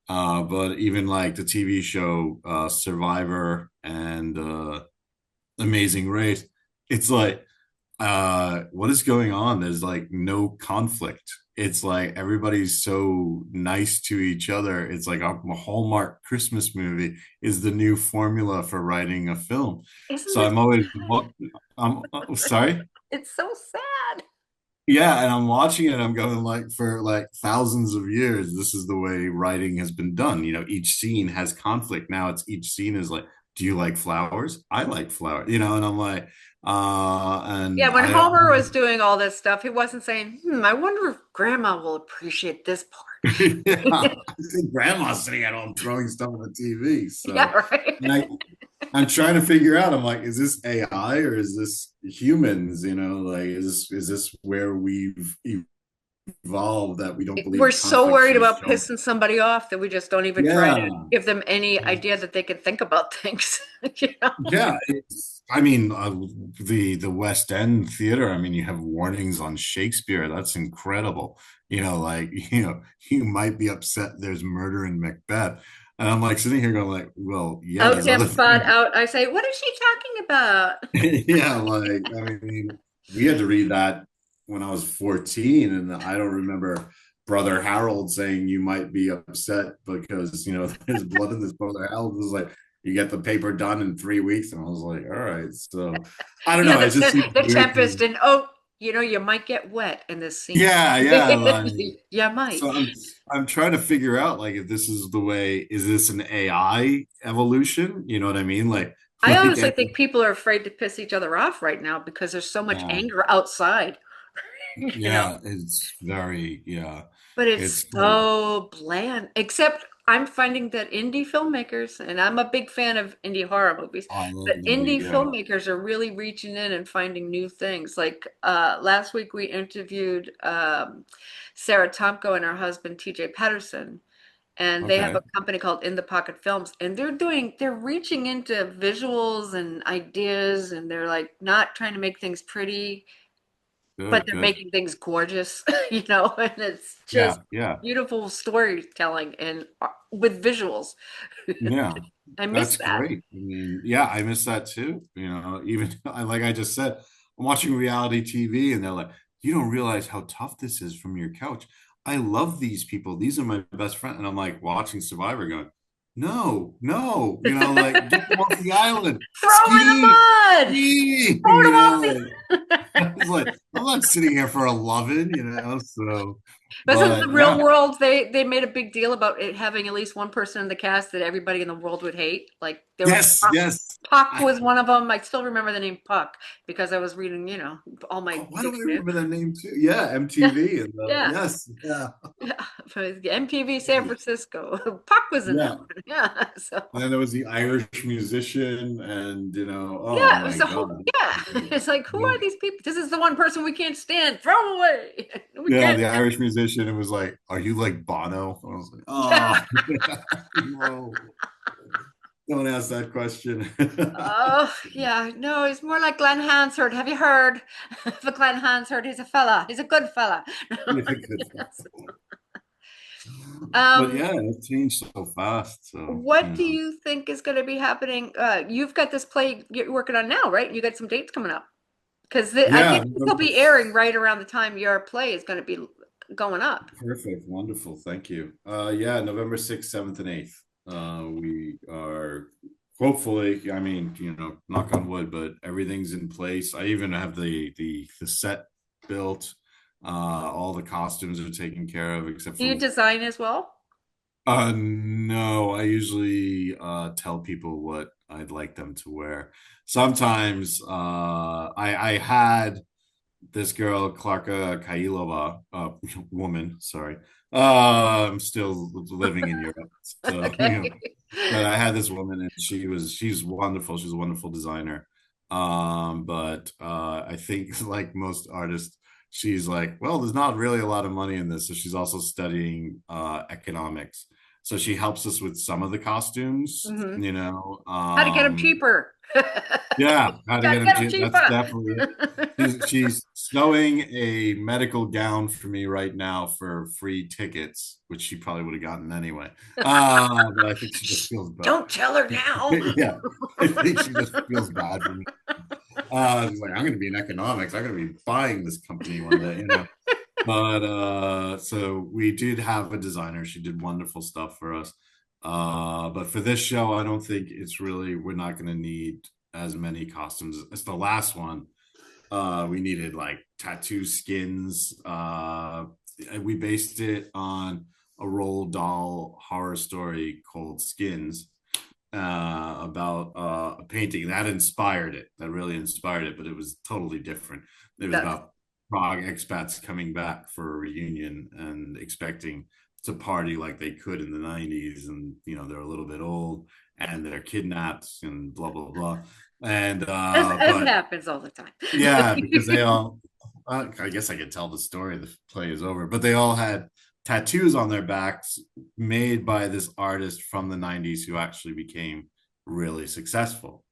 But even like the TV show Survivor and Amazing Race, it's like, what is going on? There's like no conflict. It's like everybody's so nice to each other. It's like a Hallmark Christmas movie is the new formula for writing a film. Isn't So this? I'm always, I'm sorry. It's so sad. Yeah, and I'm watching it. I'm going, like, for like thousands of years, this is the way writing has been done. Each scene has conflict. Now it's each scene is like, do you like flowers? I like flowers. And I'm like, Yeah, and when I don't. Homer was doing all this stuff, he wasn't saying, I wonder if Grandma will appreciate this Yeah, part. I think grandma's sitting at home throwing stuff on the TV. Yeah, So, right. and I'm trying to figure out. I'm like, is this AI or is this humans? Like, is this where we've evolved that we don't We're believe so conflict worried should about show? pissing somebody off that we just don't even try Yeah, to give them any idea that they can think about things. You know? yeah. I mean, the West End theater. I mean, you have warnings on Shakespeare. That's incredible. Like, you might be upset there's murder in Macbeth, and I'm like sitting here going, like, well, yeah, Out there's other him, spot things. out. I say, what is she talking about? Yeah, like, I mean, we had to read that when I was 14, and I don't remember Brother Harold saying you might be upset because there's blood in this. Brother Harold was like, you get the paper done in 3 weeks, and I was like, all right. So I don't Yeah, know. It just seems the weird tempest, to. and oh, you might get wet in this scene. Yeah, yeah. Like, You might. so I'm trying to figure out, like, if this is the way. Is this an AI evolution? You know what I mean? I like, honestly think people are afraid to piss each other off right now because there's so much yeah. anger outside. you know. Yeah, it's very, yeah. But it's It's like, so bland. Except I'm finding that indie filmmakers, and I'm a big fan of indie horror movies, I love but indie, indie yeah. filmmakers are really reaching in and finding new things. Like last week we interviewed Sarah Tomko and her husband TJ Patterson, and they have Okay. a company called In the Pocket Films, and they're reaching into visuals and ideas, and they're like not trying to make things pretty, but Good, they're good. making things gorgeous, you know, and it's just Yeah, yeah. beautiful storytelling and with visuals. Yeah, I miss that's that. great. I mean, yeah, I miss that too. Even like I just said, I'm watching reality TV and they're like, you don't realize how tough this is from your couch. I love these people. These are my best friend. And I'm like watching Survivor going, no, no, like get them off the island, Throw them in the ski, mud. ski, Throw them off the. like I was like, I'm not sitting here for a loving, so But in the but real yeah, world, they made a big deal about it having at least one person in the cast that everybody in the world would hate. Like there was yes, yes. Puck was one of them. I still remember the name Puck because I was reading, all my Oh, why do I dictionary. remember that name too? Yeah, Yeah, MTV and yeah. yes, yeah, Yeah, for the MTV San Francisco. Puck was in that yeah. one. Yeah. So And then there was the Irish musician, and oh yeah, it my was a whole God, yeah. It's like, who are these people? This is the one person we can't stand. Throw 'em away. We yeah, can't. the Irish musician. It was like, are you like Bono? I was like, Yeah. oh, no, don't ask that question. Oh, yeah. No, he's more like Glenn Hansard. Have you heard of Glenn Hansard? He's a fella. He's a good fella. Yeah, good. Yes. But Um, yeah, it changed so fast. So what do you think is going to be happening? You've got this play you're working on now, right? You got some dates coming up. Because I yeah, think this will be airing right around the time your play is going to be going up. perfect, wonderful, thank you. Yeah, November 6th, 7th, and 8th. We are hopefully, I mean, knock on wood, but everything's in place. I even have the set built. All the costumes are taken care of except Do you for design as well? no, I usually tell people what I'd like them to wear. Sometimes I had this girl, Clarka Kailova, woman, sorry. I'm still living in Europe. So, Okay. but I had this woman and she's wonderful. She's a wonderful designer. But I think like most artists, she's like, well, there's not really a lot of money in this. So she's also studying economics. So she helps us with some of the costumes, Hmm. How to get them um, cheaper? yeah, how to Got get to him get them to, that's cheaper. definitely it. She's sewing a medical gown for me right now for free tickets, which she probably would have gotten anyway. But I think she just feels bad. Don't tell her now. Yeah, I think she just feels bad for me. She's like, I'm gonna be in economics, I'm gonna be buying this company one day. But so we did have a designer. She did wonderful stuff for us. But for this show, I don't think we're not going to need as many costumes as the last one. We needed like tattoo skins. We based it on a Roald Dahl horror story called Skins, about a painting that inspired it, that really inspired it, but it was totally different. It was That's about Prague expats coming back for a reunion and expecting to party like they could in the 90s. And, they're a little bit old and they're kidnapped and blah, blah, blah. And, as but happens all the time. yeah, because they all, I guess I could tell the story, the play is over, but they all had tattoos on their backs made by this artist from the 90s who actually became really successful.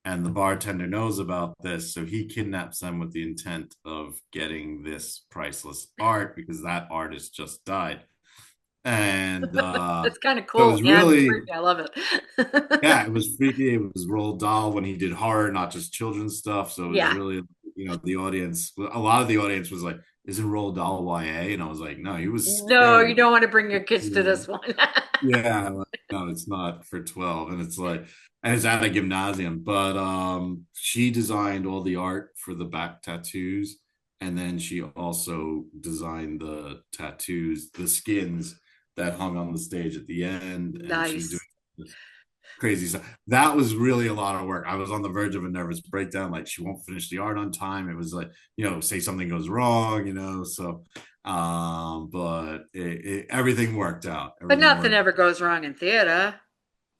And the bartender knows about this, so he kidnaps them with the intent of getting this priceless art because that artist just died. And It's kind of so it cool was and really, freaky. I love yeah, it. it was freaky. It was Roald Dahl when he did horror, not just children's stuff. So it was Yeah. really, the audience, a lot of the audience was like, isn't Roald Dahl YA? And I was like, no, he was No, scary. you don't want to bring your kids to this one. Yeah, like, no, it's not for 12. And it's like, and it's at a gymnasium, but she designed all the art for the back tattoos. And then she also designed the tattoos, the skins that hung on the stage at the end. And she's doing Nice. this. crazy stuff. That was really a lot of work. I was on the verge of a nervous breakdown. Like she won't finish the art on time. It was like, say something goes wrong, so but everything worked out. But Everything nothing worked. ever goes wrong in theater.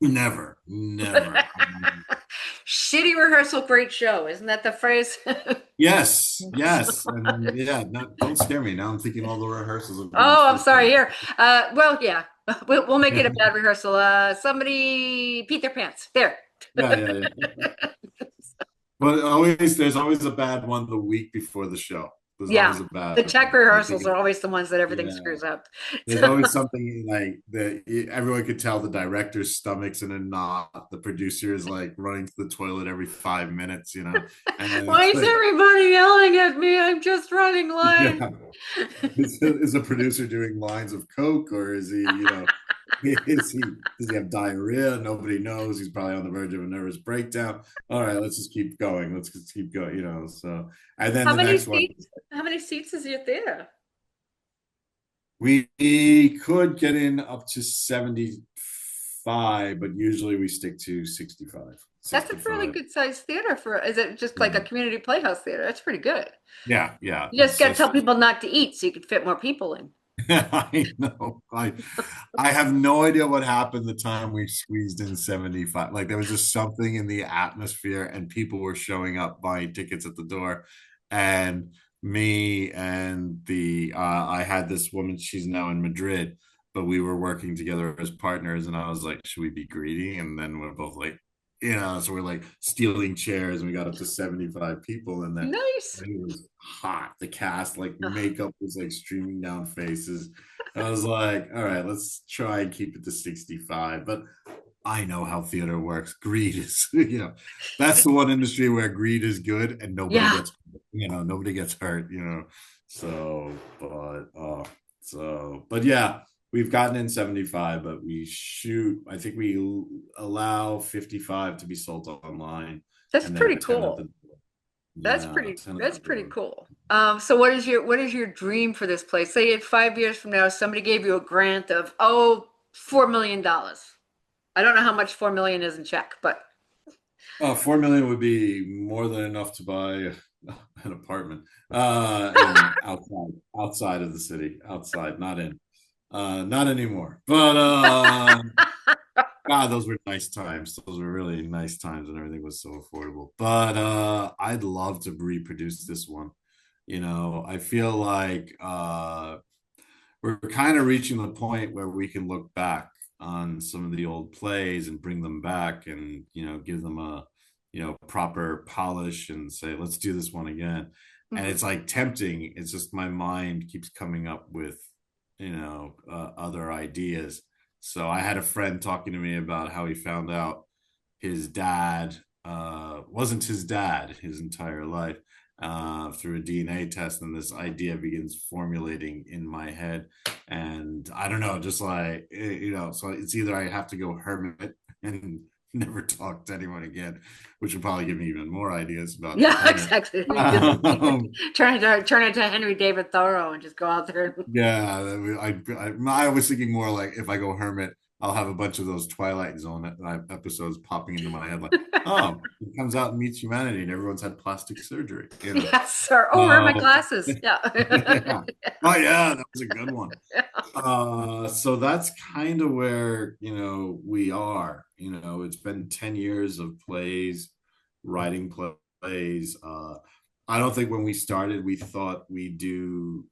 Never, never. Shitty rehearsal, great show. Isn't that the phrase? Yes, yes. And yeah, no, don't scare me. Now I'm thinking all the rehearsals have gone Oh, I'm shit. sorry. Here. Well, yeah. We'll make it a bad rehearsal. Somebody peed their pants. There. Yeah, yeah, yeah. But there's always a bad one the week before the show. There's Yeah. always a bad The Czech one. I think rehearsals are always the ones that everything yeah. screws up. There's always something like that. Everyone could tell the director's stomach's in a knot. The producer is like running to the toilet every 5 minutes, and then Why it's is like, everybody yelling at me? I'm just running lines. yeah, is the producer doing lines of coke, or is he, does he have diarrhea? Nobody knows. He's probably on the verge of a nervous breakdown. All right, let's just keep going. Let's just keep going. So, and then How the many next one. seats? How many seats is your theater? We could get in up to 75, but usually we stick to 65. That's a fairly 65. good sized theater for, is it just like a Yeah. community playhouse theater? That's pretty good. Yeah, yeah. You just got to tell people not to eat so you can fit more people in. I know. I have no idea what happened the time we squeezed in 75. Like there was just something in the atmosphere and people were showing up buying tickets at the door. And me and I had this woman, she's now in Madrid, but we were working together as partners and I was like, should we be greedy? And then we're both like, so we're like stealing chairs and we got up to 75 people in there. Nice. And it was hot. The cast, like Ugh. makeup was like streaming down faces. I was like, all right, let's try and keep it to 65. But I know how theater works. Greed is, that's the one industry where greed is good and Yeah. nobody gets hurt, So, but yeah, we've gotten in 75, but I think we allow 55 to be sold online That's and then pretty 10 at cool. the yeah, 10 at That's the pretty door. cool. So what is your dream for this place? Say in 5 years from now, somebody gave you a grant of, $4 million. I don't know how much 4 million is in Czech, but 4 million would be more than enough to buy an apartment outside of the city, outside, not in, not anymore. But God, those were nice times. Those were really nice times, and everything was so affordable. But I'd love to reproduce this one. I feel like we're kind of reaching the point where we can look back on some of the old plays and bring them back and give them a proper polish and say let's do this one again. And mhm. it's like tempting, it's just my mind keeps coming up with other ideas. So I had a friend talking to me about how he found out his dad wasn't his dad his entire life through a DNA test, and this idea begins formulating in my head. And I don't know, just like so it's either I have to go hermit and never talk to anyone again, which would probably give me even more ideas about the Yeah, hermit. exactly. Um, Turn into Henry David Thoreau and just go out there. yeah, I was thinking more like if I go hermit, I'll have a bunch of those Twilight Zone episodes popping into my head, like, oh, he comes out and meets humanity, and everyone's had plastic surgery. Yes, sir. Oh, where are my So glasses? Yeah. yeah. Oh yeah, that was a good one. So that's kind of where we are. It's been 10 years of writing plays. I don't think when we started we thought we'd do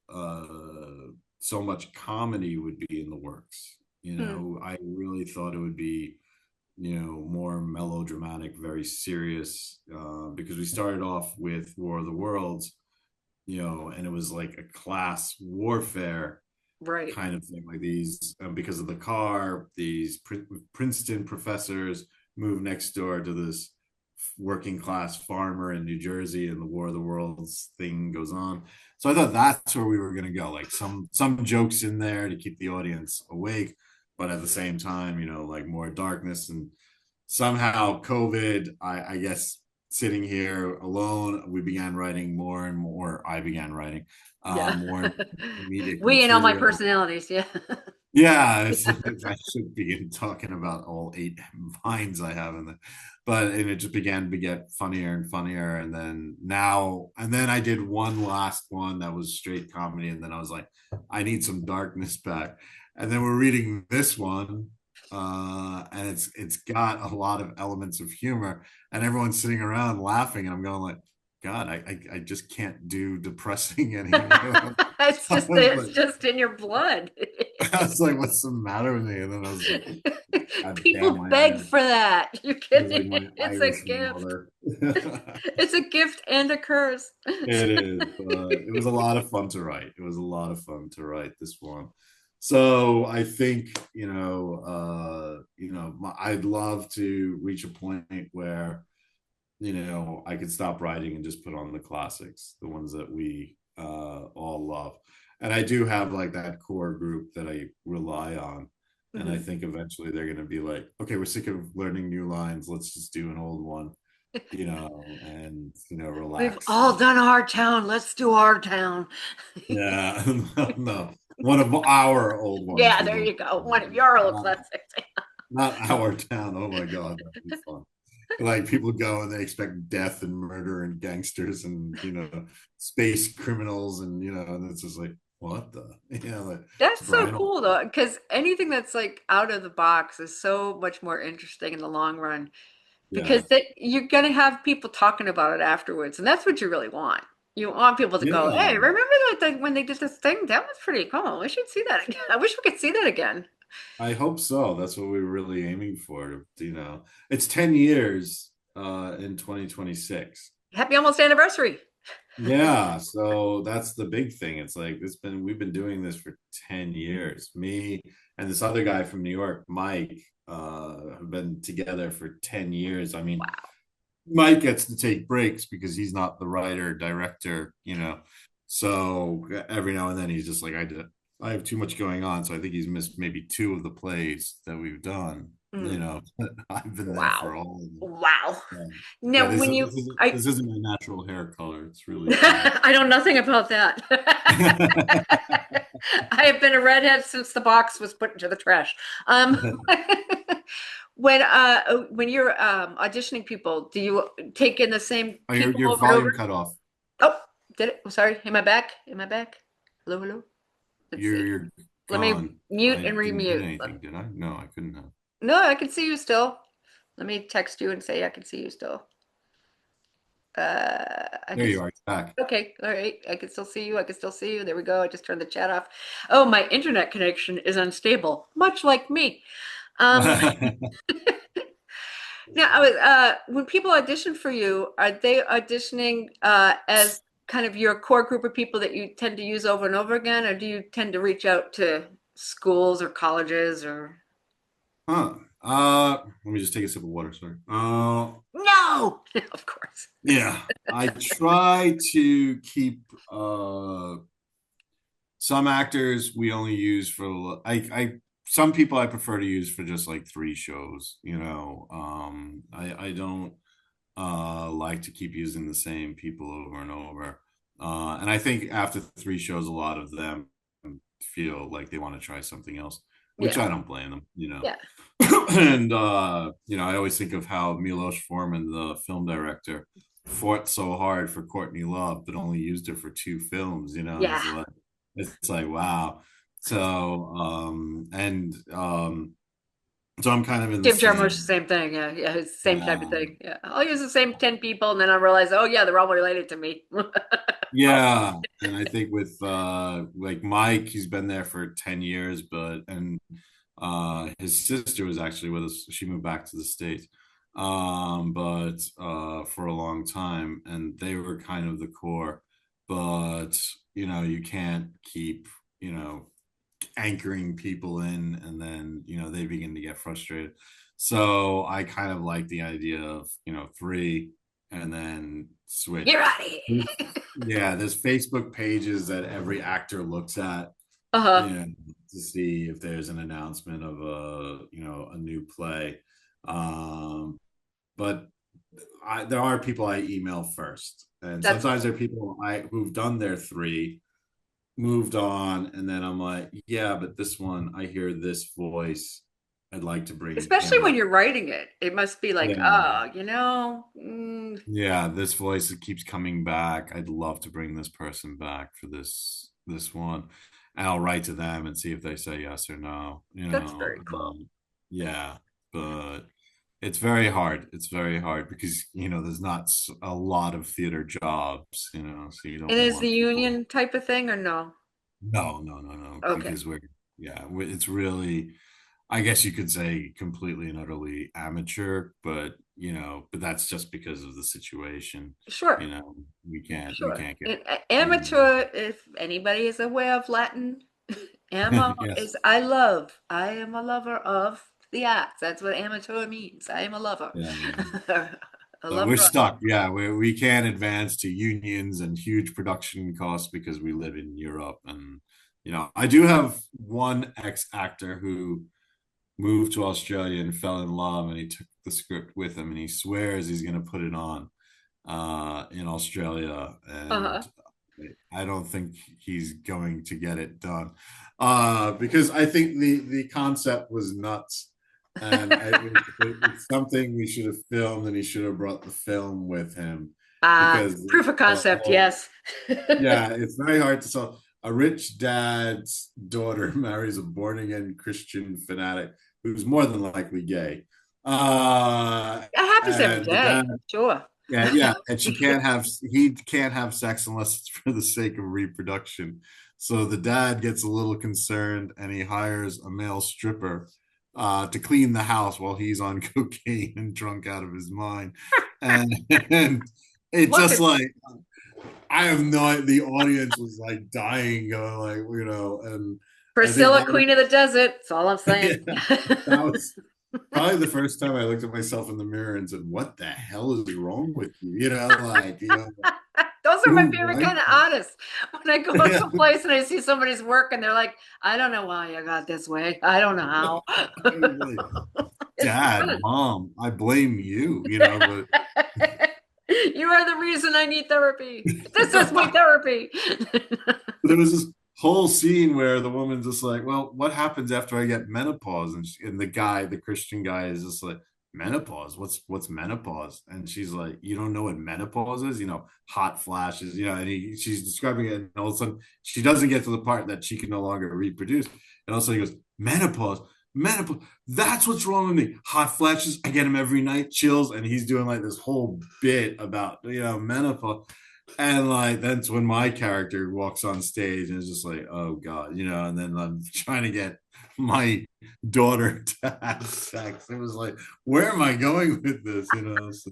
so much comedy would be in the works. Hmm. I really thought it would be more melodramatic, very serious, because we started off with War of the Worlds, and it was like a class warfare Right. kind of thing, like these because of the car, these Princeton professors move next door to this working class farmer in New Jersey, and the War of the Worlds thing goes on. So I thought that's where we were going to go, like some jokes in there to keep the audience awake, but at the same time, like more darkness. And somehow COVID, I guess, sitting here alone, we began writing more and more. I began writing Yeah. more comedic We and all my material. personalities. Yeah. Yeah, I should begin talking about all 8 vines I have in there, but and it just began to get funnier and funnier, and then now and then I did one last one that was straight comedy, and then I was like, I need some darkness back, and then we're reading this one, and it's got a lot of elements of humor, and everyone's sitting around laughing, and I'm going like, God, I just can't do depressing anymore. It's I just was it's like, just in your blood. I was like, what's the matter with me? And then I was like, God damn People my beg eyes. for that. You're It was kidding. like my It's a iris gift. water. It's a gift and a curse. It is, but it was a lot of fun to write. It was a lot of fun to write this one. So I think, I'd love to reach a point where, I could stop writing and just put on the classics, the ones that we all love. And I do have like that core group that I rely on. And I Mhm. think eventually they're going to be like, okay, we're sick of learning new lines. Let's just do an old one, and, We've relax. all done our town. Let's do our town. Yeah, no, one of our old ones Yeah, would there look, you go. One of your old not, classics. not our town. Oh my God, that'd be fun. Like people go and they expect death and murder and gangsters and space criminals and it's just like what the like That's so Brian. cool though, because anything that's like out of the box is so much more interesting in the long run. Because Yeah, you're gonna have people talking about it afterwards, and that's what you really want. You want people to go, yeah. "Hey, remember that when they did this thing? That was pretty cool. We should see that again. I wish we could see that again." I hope so. That's what we were really aiming for. It's 10 years in 2026. Happy almost anniversary. Yeah, so that's the big thing. It's like we've been doing this for 10 years. Me and this other guy from New York, Mike, have been together for 10 years. I mean, Wow. Mike gets to take breaks because he's not the writer, director, So every now and then he's just like, I have too much going on. So I think he's missed maybe 2 of the plays that we've done. Mm, I've been there for wow. all of them. Wow. Yeah. Yeah, Now, when you, I, this isn't my natural hair color. It's really funny. I know nothing about that. I have been a redhead since the box was put into the trash. When you're auditioning people, do you take in the same Oh, your people your over and volume over? cut off. Oh, did it? Oh, sorry. Am I back? Am I back? Hello, hello. Let's see. You're Let me gone. mute I and didn't get remute. anything, did I? No, I couldn't have. No, I can see you still. Let me text you and say I can see you still. I There can. you are. It's back. Okay, all right. I can still see you. I can still see you. There we go. I just turned the chat off. Oh, my internet connection is unstable, much like me. Um, Now, when people audition for you, are they auditioning as kind of your core group of people that you tend to use over and over again, or do you tend to reach out to schools or colleges or? Huh. Let me just take a sip of water. Sorry. No, of course. Yeah. I try to keep some actors we only use for I some people I prefer to use for just like 3 shows, I don't like to keep using the same people over and over. And I think after 3 shows, a lot of them feel like they want to try something else, which Yeah, I don't blame them. yeah, And I always think of how Milos Forman, the film director, fought so hard for Courtney Love, but only used her for 2 films. yeah. It's like wow. So and so I'm kind of in the Jim Jarmusch, the same. same thing. Yeah, yeah, it's the same type of Yeah. thing. Yeah, I'll use the same 10 people, and then I'll realize, oh yeah, they're all related to me. Yeah, and I think with like Mike, he's been there for 10 years, but and his sister was actually with us. She moved back to the States. But for a long time, and they were kind of the core. But you can't keep, you know, anchoring people in and then they begin to get frustrated, so I kind of like the idea of 3 and then You're switch. out of here. Yeah, there's Facebook pages that every actor looks at, Uh-huh. you know to see if there's an announcement of a new play. But there are people I email first, and That's sometimes there are people who've done their 3 moved on, and then I'm like, yeah, but this one, I hear this voice. I'd like to bring Especially him when back. you're writing it. It must be like, Yeah. oh, Yeah, this voice that keeps coming back. I'd love to bring this person back for this one. And I'll write to them and see if they say yes or no, that's very cool. Yeah, but it's very hard. It's very hard because, there's not a lot of theater jobs, so you And don't is the want people. union type of thing or no? No, no, no, no, Okay. because it's really, I guess you could say, completely and utterly amateur, but that's just because of the situation. Sure. You know, we Sure. can't get. And amateur, if anybody is aware of Latin, Ama Yes. is I love. I am a lover of the arts. That's what amateur means. I am a lover. Yeah. A So lover we're of. stuck. Yeah, we can't advance to unions and huge production costs because we live in Europe. And I do have one ex-actor who moved to Australia and fell in love, and he took the script with him, and he swears he's going to put it on in Australia, Uh-huh. and I don't think he's going to get it done because I think the concept was nuts, and it's something we should have filmed, and he should have brought the film with him because Proof of the concept, whole yes. yeah, it's very hard to sell. A rich dad's daughter marries a born again Christian fanatic who's more than likely gay. That happens every And the dad, day. Sure. yeah, yeah, and he can't have sex unless it's for the sake of reproduction. So the dad gets a little concerned, and he hires a male stripper to clean the house while he's on cocaine and drunk out of his mind. And, and it's Look, just it's like, I have no. The audience was like dying, going like, and I think Priscilla, that was, Queen of the Desert. That's all I'm yeah, saying. that was probably the first time I looked at myself in the mirror and said, "What the hell is wrong with you?" Those are my Who favorite writes kind of that? artists. When I go someplace and I see somebody's work and they're like, I don't know why I got this way. I don't know how. Like, It's Dad, fun. Mom, I blame you, but You are the reason I need therapy. This is my therapy. there was this whole scene where the woman's just like, "Well, what happens after I get menopause?" And the Christian guy, is just like, "Menopause? What's menopause?" And she's like, "You don't know what menopause is? Hot flashes, And she's describing it, and all of a sudden, she doesn't get to the part that she can no longer reproduce, and all of a sudden, he goes, "Menopause." Menopause. That's what's wrong with me. Hot flashes. I get them every night. Chills, and he's doing like this whole bit about menopause. And like that's when my character walks on stage and is just like, oh God, and then I'm trying to get my daughter to have sex. It was like, where am I going with this? So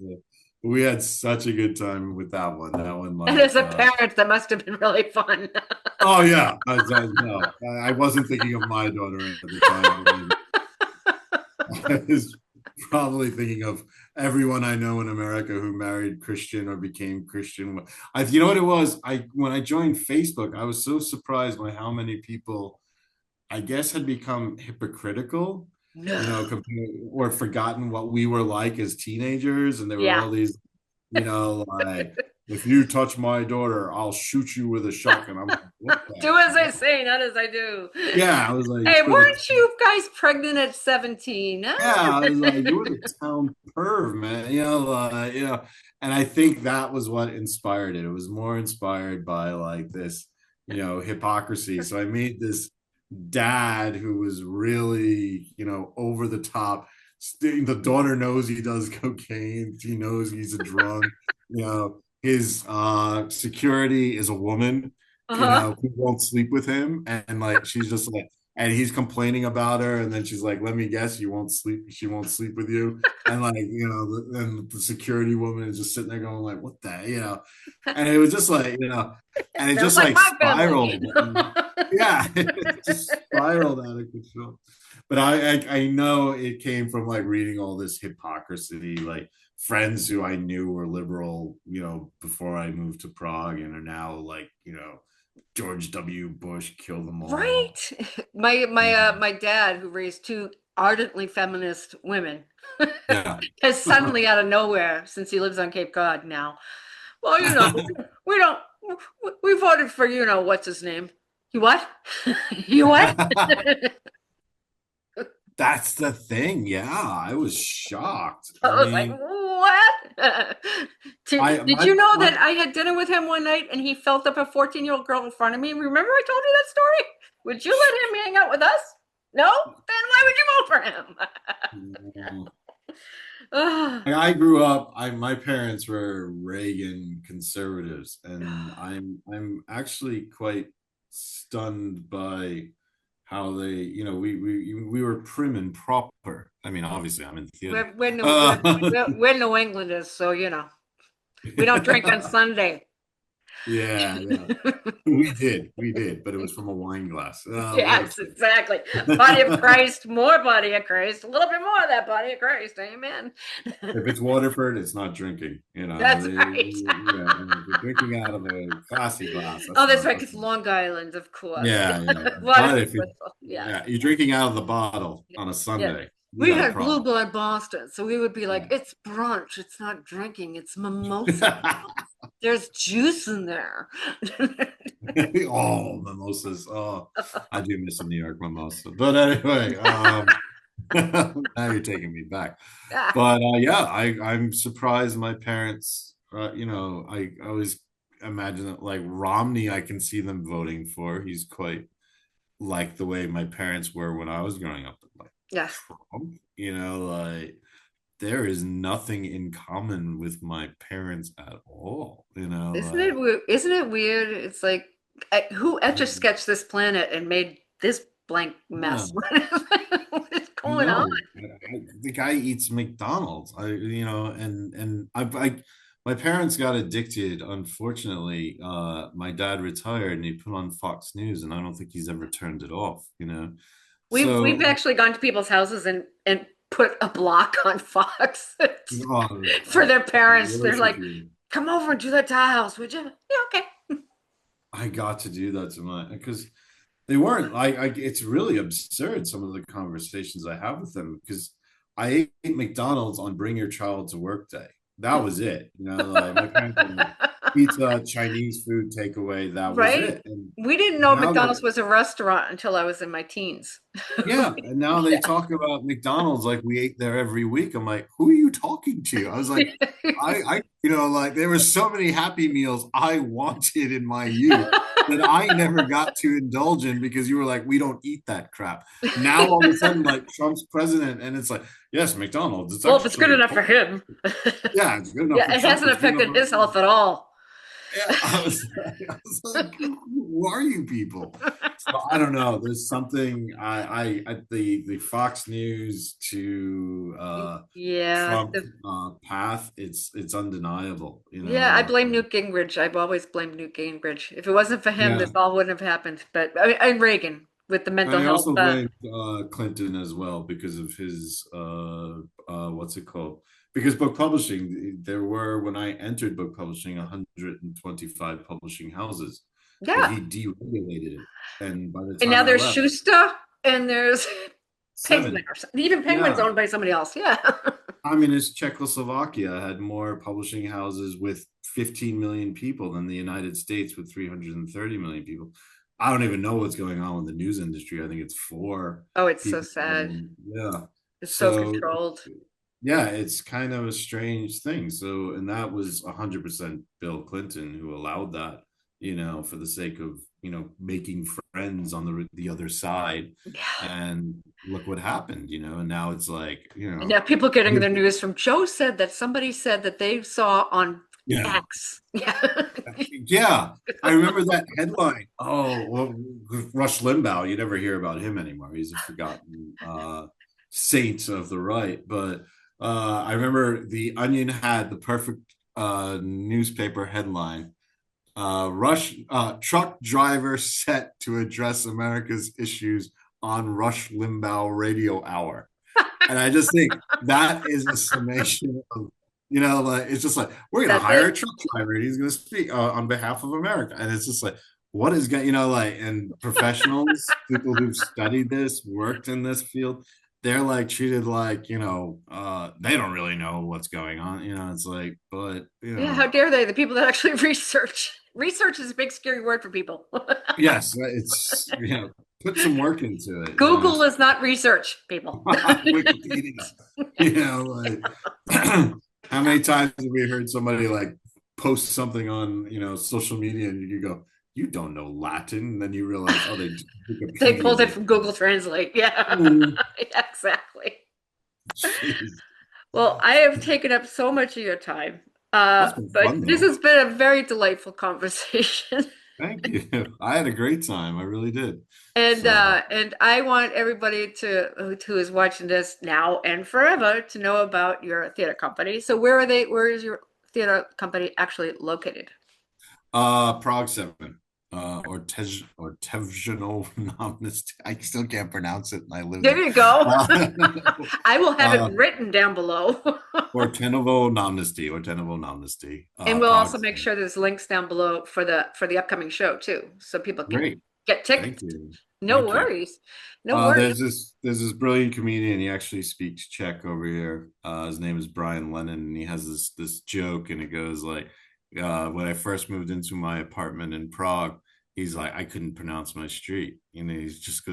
we had such a good time with that one. That one, And like, as a parent, that must have been really fun. oh yeah, no, I wasn't thinking of my daughter at the time. I was probably thinking of everyone I know in America who married Christian or became Christian. You know what it was? When I joined Facebook, I was so surprised by how many people, I guess, had become hypocritical, No. or forgotten what we were like as teenagers, and there were Yeah. all these, like, if you touch my daughter, I'll shoot you with a shotgun. I'm like, what the Do as I hell? say, not as I do. Yeah, I was like, Hey, for the weren't you guys pregnant at 17? Yeah, Huh? I was like, you were the town perv, man. And I think that was what inspired it. It was more inspired by like this, hypocrisy. So I made this dad who was really, over the top. The daughter knows he does cocaine. She knows he's a drunk. His security is a woman, Uh-huh. who won't sleep with him. And like she's just like, and he's complaining about her, and then she's like, let me guess, you won't sleep she won't sleep with you. And like, then the security woman is just sitting there going like, what the, and it was just like, and it Sounds just like like my family. spiraled. And yeah, it just spiraled out of control. But I know it came from like reading all this hypocrisy, like friends who I knew were liberal, before I moved to Prague, and are now like, George W. Bush, kill them Right. all. My dad, who raised two ardently feminist women, Yeah. has suddenly out of nowhere, since he lives on Cape Cod now. Well, we don't we voted for, what's his name? You what? You what? That's the thing. Yeah, I was shocked. I I was like, mean, what? I Did my you know my that I had dinner with him one night and he felt up a 14-year-old girl in front of me? Remember I told you that story? Would you let him hang out with us? No? Then why would you vote for him? Ah, I grew up. My parents were Reagan conservatives, and I'm actually quite stunned by how they, we were prim and proper. I mean, obviously, I'm in theater. we're New Englanders, so we don't drink on Sunday. Yeah, yeah. We did, but it was from a wine glass. What a Yes, fool. exactly. Body of Christ, more body of Christ, a little bit more of that body of Christ. Amen. If it's Waterford, it's not drinking. That's right. Yeah. And if you're drinking out of a classy glass, Oh, that's that's not. right, because Long Island, of course. Yeah, yeah. But Waterford, if you, yeah. yeah, you're drinking out of the bottle on a Yeah. Sunday, you We got a had Blue problem. Blood Boston, so we would be like, Yeah. it's brunch, it's not drinking, it's mimosa. There's juice in there. Oh, mimosas. Oh, I do miss a New York mimosa. But anyway, now you're taking me back. But yeah, I'm surprised my parents. I always imagine that like Romney, I can see them voting for. He's quite like the way my parents were when I was growing up. Like Yeah. Trump, like there is nothing in common with my parents at all. Isn't it weird? Isn't it weird? It's like, who etch a sketched this planet and made this blank yeah. mess? What is I going on? know. The guy eats McDonald's. My parents got addicted. Unfortunately, my dad retired and he put on Fox News, and I don't think he's ever turned it off. We've So, actually gone to people's houses and put a block on Fox for their to be parents. They're honest with like, you, "Come over and do that to our house, would you?" Yeah, okay. I got to do that to my because they weren't like it's really absurd some of the conversations I have with them because I ate McDonald's on Bring Your Child to Work Day. That was it. Like my parents were like pizza, Chinese food takeaway. That was Right? it. And We didn't know now McDonald's they're was a restaurant until I was in my teens. yeah, and now they talk about McDonald's like we ate there every week. I'm like, who are you talking to? I was like, like there were so many Happy Meals I wanted in my youth that I never got to indulge in because you were like, we don't eat that crap. Now all of a sudden, like Trump's president, and it's like, yes, McDonald's. It's Well, if it's good actually enough for him. yeah, it's good enough Yeah, for it Trump. hasn't It's good enough affected for his health at all. yeah, I was like, who are you people? So I don't know. There's something the Fox News to Yeah, Trump path. It's undeniable. yeah, I blame Newt Gingrich. I've always blamed Newt Gingrich. If it wasn't for him, Yeah, this all wouldn't have happened. But I mean, and Reagan with the mental I health. also blame Clinton as well because of his what's it called? Because book publishing, there were when I entered book publishing 125 publishing houses, but Yeah, he deregulated it, and by the and time now I there's left, Schuster and there's Penguin, seven. or something. Even Penguin's Yeah, owned by somebody else. Yeah. communist Czechoslovakia had more publishing houses with 15 million people than the United States with 330 million people. I don't even know what's going on with the news industry. I think it's four Oh, it's so people. sad. Yeah. It's so So controlled. yeah, it's kind of a strange thing. So, and that was 100% Bill Clinton who allowed that, for the sake of, making friends on the other side. Yeah. And look what happened, and now it's like, And now people getting their news from Joe said that somebody said that they saw on yeah. X. Yeah. Yeah, I remember that headline. Oh, well, Rush Limbaugh, you never hear about him anymore. He's a forgotten saint of the right. But I remember the Onion had the perfect newspaper headline. Truck driver set to address America's issues on Rush Limbaugh radio hour. And I just think that is a summation of, like it's just like we're gonna That's hire a it. truck driver and he's gonna speak on behalf of America. And it's just like, what is going, like, and professionals, people who've studied this, worked in this field, they're like treated like, they don't really know what's going on. It's like, but Yeah, how dare they? The people that actually research. Research is a big scary word for people. Yes, it's put some work into it. Google is not research, people. Wikipedia. Like how many times have we heard somebody like post something on social media and you go, you don't know Latin, and then you realize, oh, they just They pulled it Wikipedia. from Google Translate. Yeah, Mm, exactly. jeez. Well, I have taken up so much of your time, That's been but fun this though. has been a very delightful conversation. Thank you. I had a great time. I really did. And So uh, and I want everybody who is watching this now and forever to know about your theater company. So where is your theater company actually located? Prague 7. Or Tevzhino Namnist. I still can't pronounce it, and I live There there. you go. Uh, I will have it uh, written down below. or Tenovo Namnesty. And we'll Prague also make 7. sure there's links down below for the upcoming show too, so people can Great. get Thank tickets. you. No Thank you. worries. No worries. There's this brilliant comedian. He actually speaks Czech over here. His name is Brian Lennon, and he has this joke, and it goes like, when I first moved into my apartment in Prague, he's like, I couldn't pronounce my street. He's just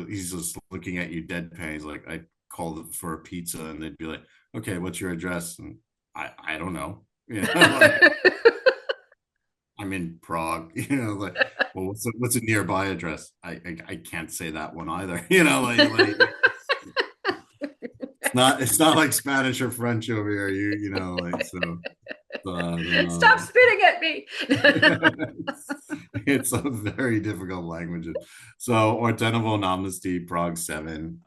looking at you deadpan. He's like, I called for a pizza, and they'd be like, okay, what's your address? And I don't know. Like, I'm in Prague. Like, well, what's a nearby address? I can't say that one either. Like it's not like Spanish or French over here. Like so. But Stop spitting at me. it's a very difficult language. So Ortenovo Namnesty, Prague 7,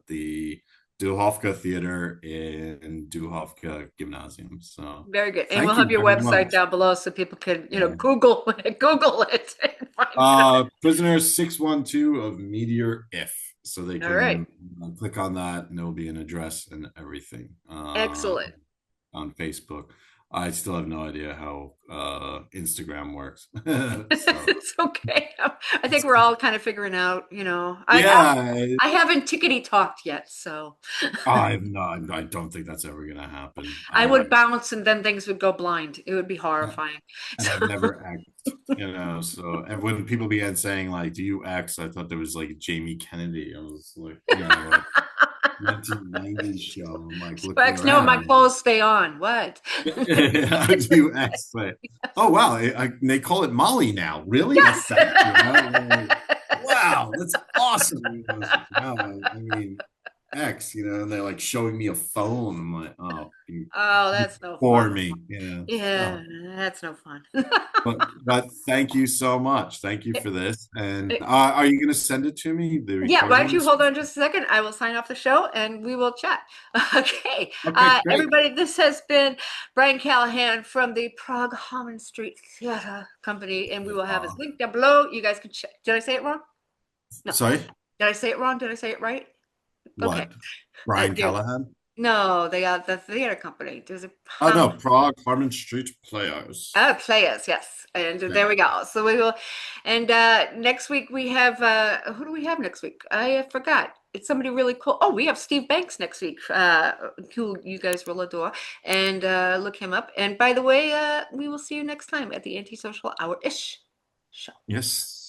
the Duhovka Theater in Duhovka Gymnasium. So Very good. And we'll thank have you your very website much. down below so people can, Yeah. Google it and find it. Prisoner 612 of Meteor If. So they All right. can click on that and there'll be an address and everything Excellent. on Facebook. I still have no idea how Instagram works. So It's okay. I think we're all kind of figuring out, yeah, I haven't tickety talked yet, so I'm not. I don't think that's ever gonna happen. I would bounce and then things would go blind. It would be horrifying. And I've never acted. So and when people began saying like, "Do you X?" I thought there was like Jamie Kennedy. I was like, like 1990s show. I'm like looking Specs, no, my around. clothes stay on. What? How do you X? Oh wow, they call it Molly now. Really? Yes. That's sad. Like, wow, that's awesome. Wow, I mean X. And they're like showing me a phone. I'm like, oh, Oh, that's no for fun. me. Yeah, that's no fun. But thank you so much. Thank you for this. And are you going to send it to me? The Yeah, why don't you recordings? hold on just a second? I will sign off the show and we will chat. Okay. Okay, great. Everybody, this has been Brain Callaghan from the Prague Harman Street Theatre Company, and we will have his link down below. You guys can check. Did I say it wrong? No. Sorry? Did I say it wrong? Did I say it right? Okay. What? Brian Callahan? No, they are the theater company. There's a Oh, no, Prague Harman Street Players. players, yes. And Okay. there we go. So we will, and next week we have, who do we have next week? I forgot. It's somebody really cool. Oh, we have Steve Banks next week, who you guys will adore. And look him up. And by the way, we will see you next time at the Antisocial Hour-ish show. Yes.